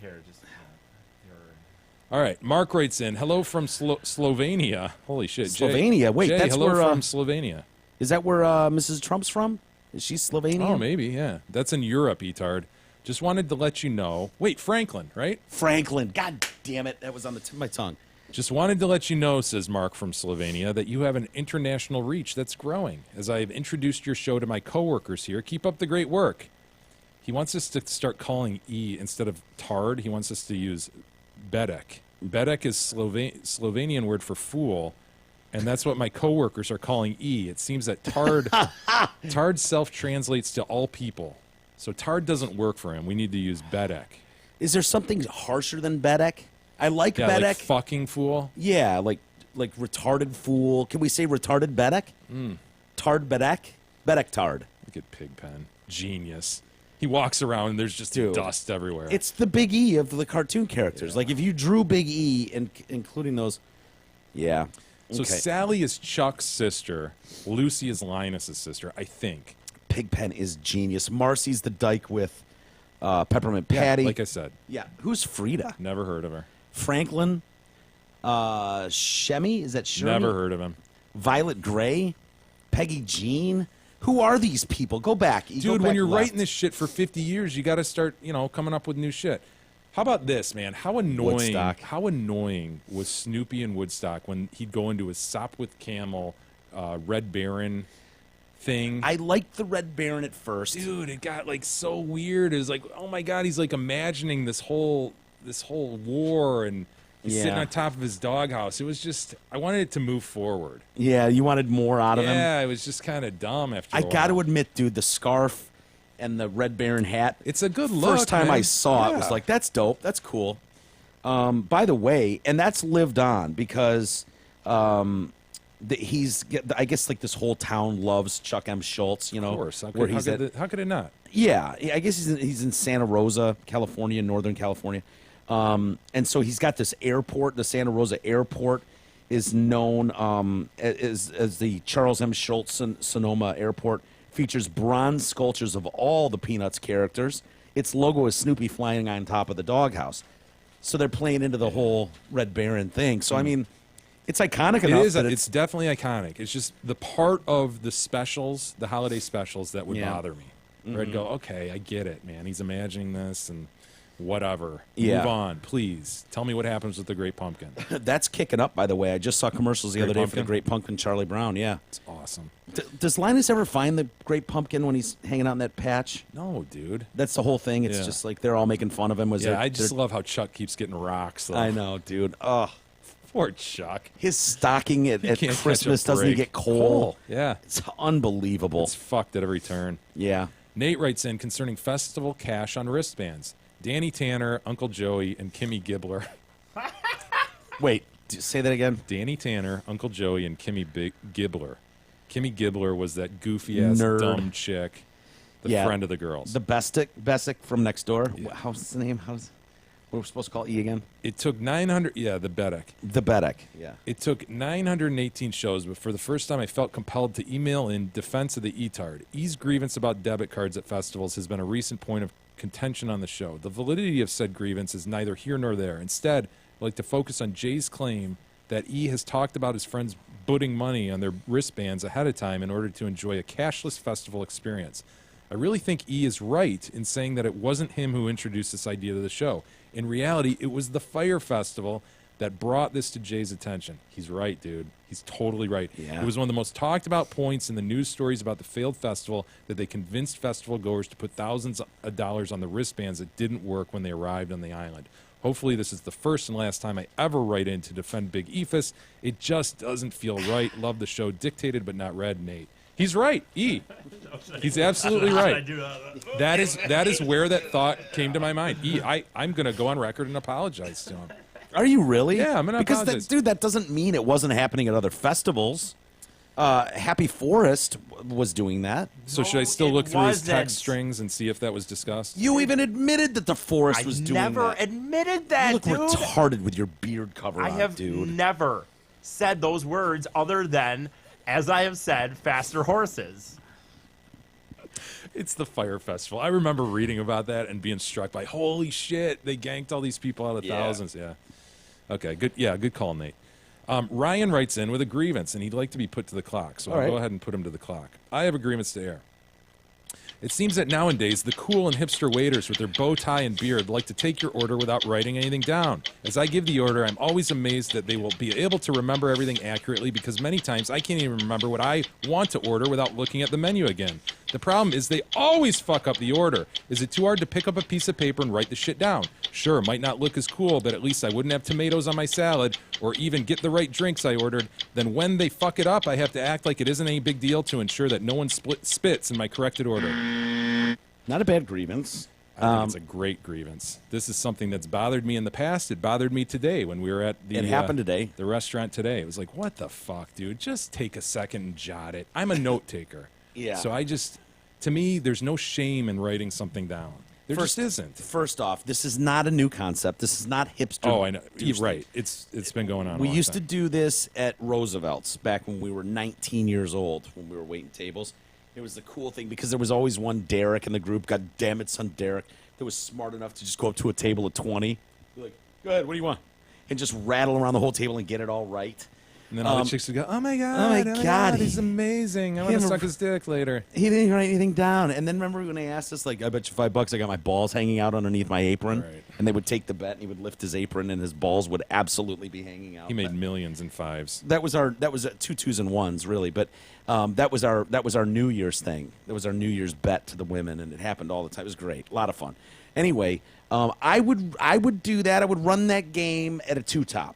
All right. Mark writes in, hello from Slovenia. Holy shit. Slovenia? Jay, Wait, Jay, that's hello where, from Slovenia. Is that where Mrs. Trump's from? Is she Slovenian? Oh, maybe, yeah. That's in Europe, Etard. Just wanted to let you know. Wait, Franklin, right? Franklin. God damn it. That was on the tip of my tongue. Just wanted to let you know, says Mark from Slovenia, that you have an international reach that's growing. As I have introduced your show to my coworkers here, keep up the great work. He wants us to start calling E instead of tard. He wants us to use bedek. Bedek is Slovenian word for fool, and that's what my coworkers are calling E. It seems that tard self-translates to all people. So tard doesn't work for him. We need to use bedek. Is there something harsher than Bedek? I like Yeah, Bedek. like fucking fool. Yeah, like retarded fool. Can we say retarded Bedek? Tard Bedek? Bedek tard. Look at Pigpen. Genius. He walks around and there's just dust everywhere. It's the Big E of the cartoon characters. Like if you drew Big E, including those, yeah. So Okay. Sally is Chuck's sister. Lucy is Linus's sister, I think. Pigpen is genius. Marcy's the dyke with Peppermint Patty. Yeah, like I said. Yeah. Who's Frida? Never heard of her. Franklin. Shemmy? Is that Shemmy? Never heard of him. Violet Gray? Peggy Jean? Who are these people? Go back. Dude, when you're writing this shit for 50 years, you got to start, coming up with new shit. How about this, man? How annoying Woodstock. How annoying was Snoopy in Woodstock when he'd go into his Sopwith Camel Red Baron thing? I liked the Red Baron at first. Dude, it got so weird. It was like, oh my god, he's imagining this whole war, and he's sitting on top of his doghouse. It was just, I wanted it to move forward. Yeah, you wanted more out of him? Yeah, it was just kind of dumb after a I while. got to admit, dude, the scarf and the Red Baron hat. It's a good look. First time man. I saw it, was like, that's dope. That's cool. By the way, and that's lived on because I guess this whole town loves Chuck M. Schulz, Of course. where he's how could it not? Yeah, I guess he's in Santa Rosa, California, Northern California. And so he's got this airport. The Santa Rosa airport is known as the Charles M. Schulz Sonoma Airport. Features bronze sculptures of all the Peanuts characters. Its logo is Snoopy flying on top of the doghouse. So they're playing into the whole Red Baron thing. So, I mean, it's iconic It enough. is. That It's definitely iconic. It's just the part of the specials, the holiday specials, that would bother me. Where I'd go, okay, I get it, man. He's imagining this and whatever. Yeah. Move on, please. Tell me what happens with the Great Pumpkin. That's kicking up, by the way. I just saw commercials the other day for the Great Pumpkin, Charlie Brown. Yeah. It's awesome. Does Linus ever find the Great Pumpkin when he's hanging out in that patch? No, dude. That's the whole thing. It's just like they're all making fun of him. I just love how Chuck keeps getting rocks. Though. I know, dude. Oh, poor Chuck. His stocking at can't catch a Christmas doesn't break. get coal. Yeah. It's unbelievable. It's fucked at every turn. Yeah. Nate writes in concerning festival cash on wristbands. Danny Tanner, Uncle Joey, and Kimmy Gibbler. Wait, say that again. Danny Tanner, Uncle Joey, and Kimmy Gibbler. Kimmy Gibbler was that goofy-ass, Nerd. dumb chick, the friend of the girls. The Bessick from next door. Yeah. How's the name? What we're supposed to call E again? It took 900. Yeah, the Bedek. The Bedek. Yeah. It took 918 shows, but for the first time, I felt compelled to email in defense of the E-tard. E's grievance about debit cards at festivals has been a recent point of contention on the show. The validity of said grievance is neither here nor there. Instead, I'd like to focus on Jay's claim that E has talked about his friends putting money on their wristbands ahead of time in order to enjoy a cashless festival experience. I really think E is right in saying that it wasn't him who introduced this idea to the show. In reality, it was the Fire Festival that brought this to Jay's attention. He's right, dude. He's totally right. Yeah. It was one of the most talked about points in the news stories about the failed festival that they convinced festival goers to put thousands of dollars on the wristbands that didn't work when they arrived on the island. Hopefully this is the first and last time I ever write in to defend Big Ephus. It just doesn't feel right. Love the show. Dictated but not read, Nate. He's right, E. He's absolutely right. That is where that thought came to my mind. E, I'm going to go on record and apologize to him. Are you really? Yeah, I'm going to apologize. Dude, that doesn't mean it wasn't happening at other festivals. Happy Forest was doing that. So should I still look through his text strings and see if that was discussed? You even admitted that the Forest was doing that. I never admitted that, You look dude. retarded with your beard cover I on, have dude. never said those words other than, as I have said, faster horses. It's the Fire Festival. I remember reading about that and being struck by, holy shit, they ganked all these people out of thousands. Yeah. Okay, good. Yeah, good call, Nate. Ryan writes in with a grievance, and he'd like to be put to the clock, so I'll go ahead and put him to the clock. I have a grievance to air. It seems that nowadays the cool and hipster waiters with their bow tie and beard like to take your order without writing anything down. As I give the order, I'm always amazed that they will be able to remember everything accurately because many times I can't even remember what I want to order without looking at the menu again. The problem is they always fuck up the order. Is it too hard to pick up a piece of paper and write the shit down? Sure, it might not look as cool, but at least I wouldn't have tomatoes on my salad or even get the right drinks I ordered. Then when they fuck it up, I have to act like it isn't any big deal to ensure that no one spits in my corrected order. Not a bad grievance. I think it's a great grievance. This is something that's bothered me in the past. It bothered me today when we were at the It happened today. The restaurant today. It was like, what the fuck, dude? Just take a second and jot it. I'm a note taker. Yeah. So to me, there's no shame in writing something down. There just isn't. First off, this is not a new concept. This is not hipster. Oh, I know. You're Tuesday. right. It's been going on. We a long used time. to do this at Roosevelt's back when we were 19 years old, when we were waiting tables. It was the cool thing because there was always one Derek in the group. God damn it, son Derek, that was smart enough to just go up to a table of 20. Be like, go ahead, what do you want? And just rattle around the whole table and get it all right. And then all the chicks would go, oh my God, he's amazing. I want to suck his dick later. He didn't write anything down. And then remember when they asked us, like, I bet you $5 I got my balls hanging out underneath my apron? Right. And they would take the bet and he would lift his apron and his balls would absolutely be hanging out. He made millions in fives. That was two twos and ones, really. But that was our New Year's thing. That was our New Year's bet to the women, and it happened all the time. It was great. A lot of fun. Anyway, I would do that. I would run that game at a 2-top.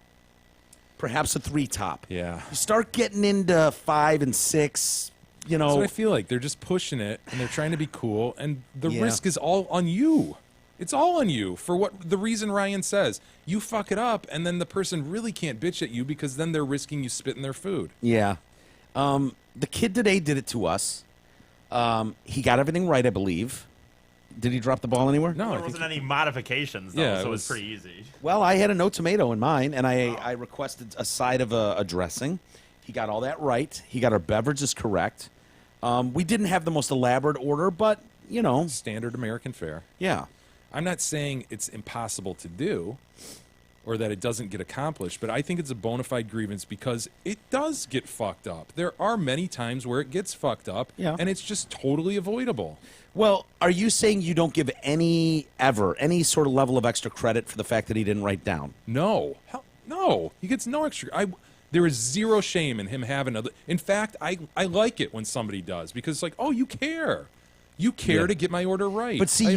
Perhaps a 3-top. Yeah. You start getting into 5 and 6, you know. That's what I feel like. They're just pushing it, and they're trying to be cool, and the Yeah. risk is all on you. It's all on you for what the reason Ryan says. You fuck it up, and then the person really can't bitch at you because then they're risking you spitting their food. Yeah. The kid today did it to us. He got everything right, I believe. Did he drop the ball anywhere? No, There wasn't any modifications, though, Yeah, so it it was- was pretty easy. Well, I had a no tomato in mine, and I requested a side of a dressing. He got all that right. He got our beverages correct. We didn't have the most elaborate order, but, you know. Standard American fare. Yeah. I'm not saying it's impossible to do or that it doesn't get accomplished, but I think it's a bona fide grievance because it does get fucked up. There are many times where it gets fucked up, and it's just totally avoidable. Well, are you saying you don't give any sort of level of extra credit for the fact that he didn't write down? No. Hell, no. He gets no extra. There is zero shame in him having other. In fact, I like it when somebody does because it's like, oh, you care. You care to get my order right. But see,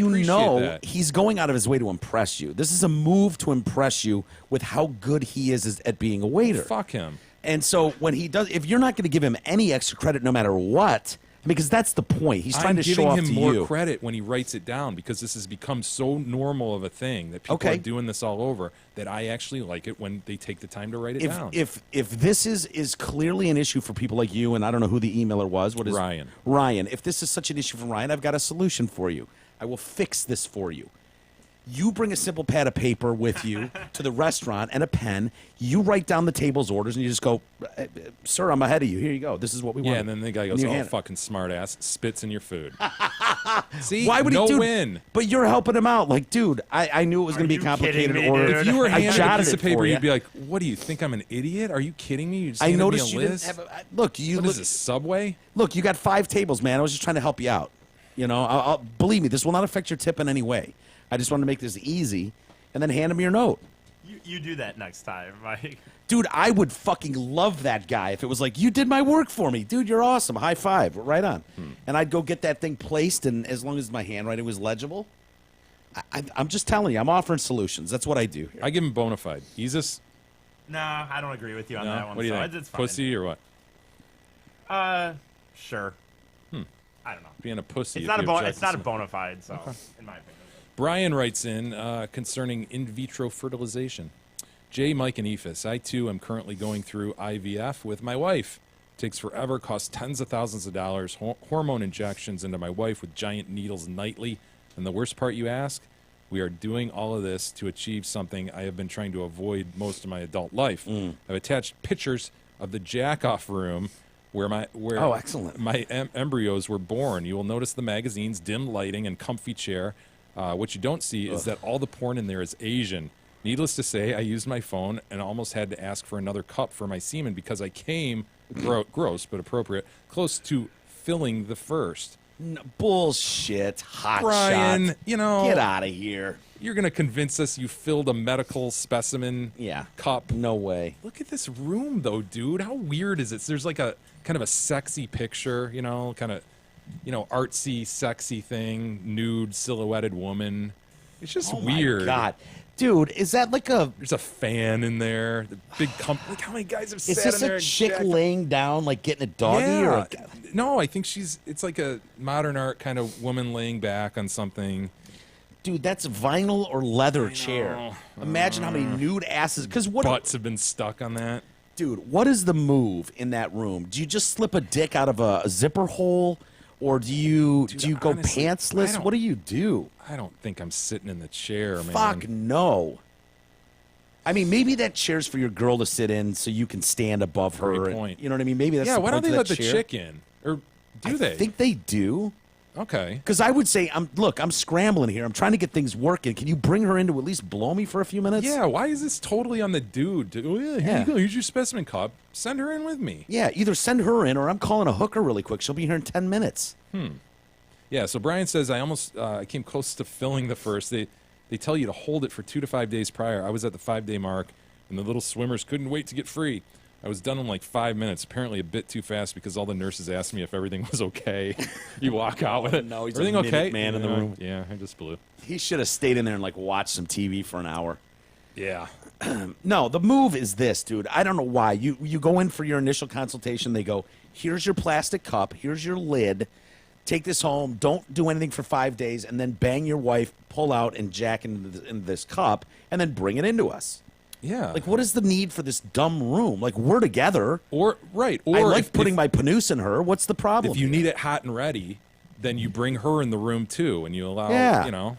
he's going out of his way to impress you. This is a move to impress you with how good he is at being a waiter. Fuck him. And so when he does, if you're not going to give him any extra credit no matter what, because that's the point. He's trying to show off to you. I'm giving him more credit when he writes it down because this has become so normal of a thing that people are doing this all over that I actually like it when they take the time to write it down. If this is clearly an issue for people like you, and I don't know who the emailer was. What is Ryan? Ryan. If this is such an issue for Ryan, I've got a solution for you. I will fix this for you. You bring a simple pad of paper with you to the restaurant and a pen. You write down the table's orders, and you just go, "Sir, I'm ahead of you. Here you go. This is what we want." Yeah, and then the guy goes, "Oh, fucking smart ass," spits in your food. See, why would he win? But you're helping him out. Like, dude, I knew it was going to be complicated. If you were handing a piece of paper, you'd be like, "What do you think? I'm an idiot? Are you kidding me? You just handed me a you list? didn't have look. You what look, is this, Subway? Look, you got 5 tables, man. I was just trying to help you out. You know, I'll believe me, this will not affect your tip in any way. I just wanted to make this easy, and then hand him your note. You do that next time, Mike. Dude, I would fucking love that guy if it was like, you did my work for me. Dude, you're awesome. High five. Right on. And I'd go get that thing placed, and as long as my handwriting was legible, I'm just telling you, I'm offering solutions. That's what I do here. I give him bona fide. He's just... Nah, I don't agree with you on that one. What do you think? It's fine. Pussy or what? Sure. I don't know. Being a pussy. It's not a bona fide, so, in my opinion. Brian writes in concerning in vitro fertilization. Jay, Mike, and Ephus, I too am currently going through IVF with my wife. Takes forever, costs tens of thousands of dollars, hormone injections into my wife with giant needles nightly. And the worst part, you ask, we are doing all of this to achieve something I have been trying to avoid most of my adult life. I've attached pictures of the jack-off room where excellent. my embryos were born. You will notice the magazine's dim lighting and comfy chair. What you don't see is that all the porn in there is Asian. Needless to say, I used my phone and almost had to ask for another cup for my semen because I came, gross but appropriate, close to filling the first. No, bullshit. Hot Brian, shot. you know. Get out of here. You're going to convince us you filled a medical specimen cup. No way. Look at this room, though, dude. How weird is it? There's like a kind of a sexy picture, you know, kind of, you know, artsy, sexy thing, nude, silhouetted woman. It's just weird. My God. Dude, is that like a... There's a fan in there. The big Look how many guys have sat in there. Is this a chick laying down, like getting a doggy? Yeah. Or No, I think it's like a modern art kind of woman laying back on something. Dude, that's vinyl or leather chair. Imagine how many nude asses... Butts have been stuck on that. Dude, what is the move in that room? Do you just slip a dick out of a zipper hole? Or do you go honestly, pantsless? What do you do? I don't think I'm sitting in the chair, man. Fuck no. I mean, maybe that chair's for your girl to sit in so you can stand above her. Great point. You know what I mean? Maybe that's the why don't point they of let that the chair. chick in? Or do they? I think they do. Okay. Because I would say, I'm scrambling here. I'm trying to get things working. Can you bring her in to at least blow me for a few minutes? Yeah, why is this totally on the dude? Oh, yeah, here you go. Here's your specimen cup. Send her in with me. Yeah, either send her in or I'm calling a hooker really quick. She'll be here in 10 minutes. Yeah, so Brian says, I came close to filling the first. They tell you to hold it for 2 to 5 days prior. I was at the 5-day mark, and the little swimmers couldn't wait to get free. I was done in like 5 minutes, apparently a bit too fast because all the nurses asked me if everything was okay. You walk out with it. No, he's everything a okay? man in the room. Yeah, I just blew. He should have stayed in there and like watched some TV for an hour. Yeah. No, the move is this, dude. I don't know why. You go in for your initial consultation. They go, here's your plastic cup. Here's your lid. Take this home. Don't do anything for 5 days, and then bang your wife, pull out, and jack into this cup, and then bring it into us. Yeah. Like, what is the need for this dumb room? Like, we're together. Or I like putting my panus in her. What's the problem? If you need it hot and ready, then you bring her in the room too, and you allow, you know.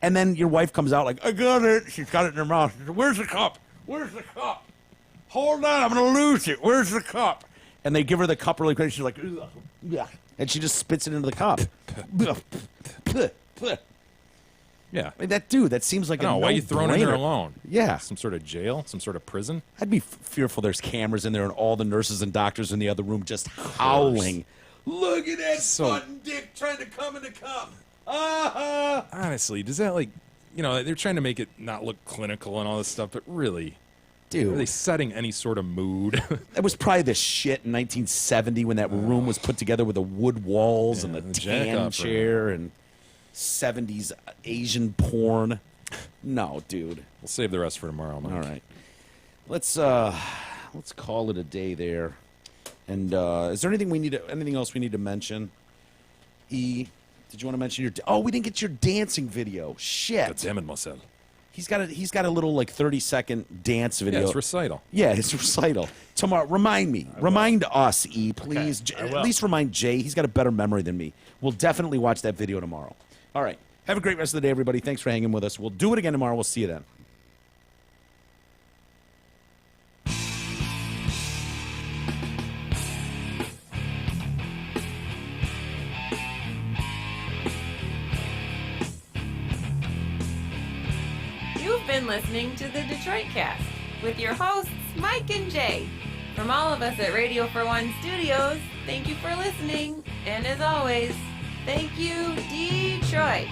And then your wife comes out like, I got it. She's got it in her mouth. Where's the cup? Where's the cup? Hold on, I'm going to lose it. Where's the cup? And they give her the cup really quick. She's like, ugh. And she just spits it into the cup. Yeah. I mean, that seems like No, why are you thrown in there alone? Yeah. Some sort of jail? Some sort of prison? I'd be fearful there's cameras in there and all the nurses and doctors in the other room just howling. Look at that button dick trying to come in the cup. Honestly, does that, like, they're trying to make it not look clinical and all this stuff, but really, dude, are they setting any sort of mood? That was probably the shit in 1970 when that room was put together with the wood walls and the tan chair and 70s Asian porn. No, dude. We'll save the rest for tomorrow, Mike. All right. Let's call it a day there. And is there anything else we need to mention? E, did you want to mention we didn't get your dancing video. Shit. Damn it, Marcel. He's got a little 30-second dance video. Yeah, it's recital. Yeah, it's recital. Tomorrow, remind me. Remind us, E, please. Okay, At least remind Jay. He's got a better memory than me. We'll definitely watch that video tomorrow. All right. Have a great rest of the day, everybody. Thanks for hanging with us. We'll do it again tomorrow. We'll see you then. You've been listening to the Detroit Cast with your hosts, Mike and Jay. From all of us at Radio for One Studios, thank you for listening. And as always, thank you, Detroit.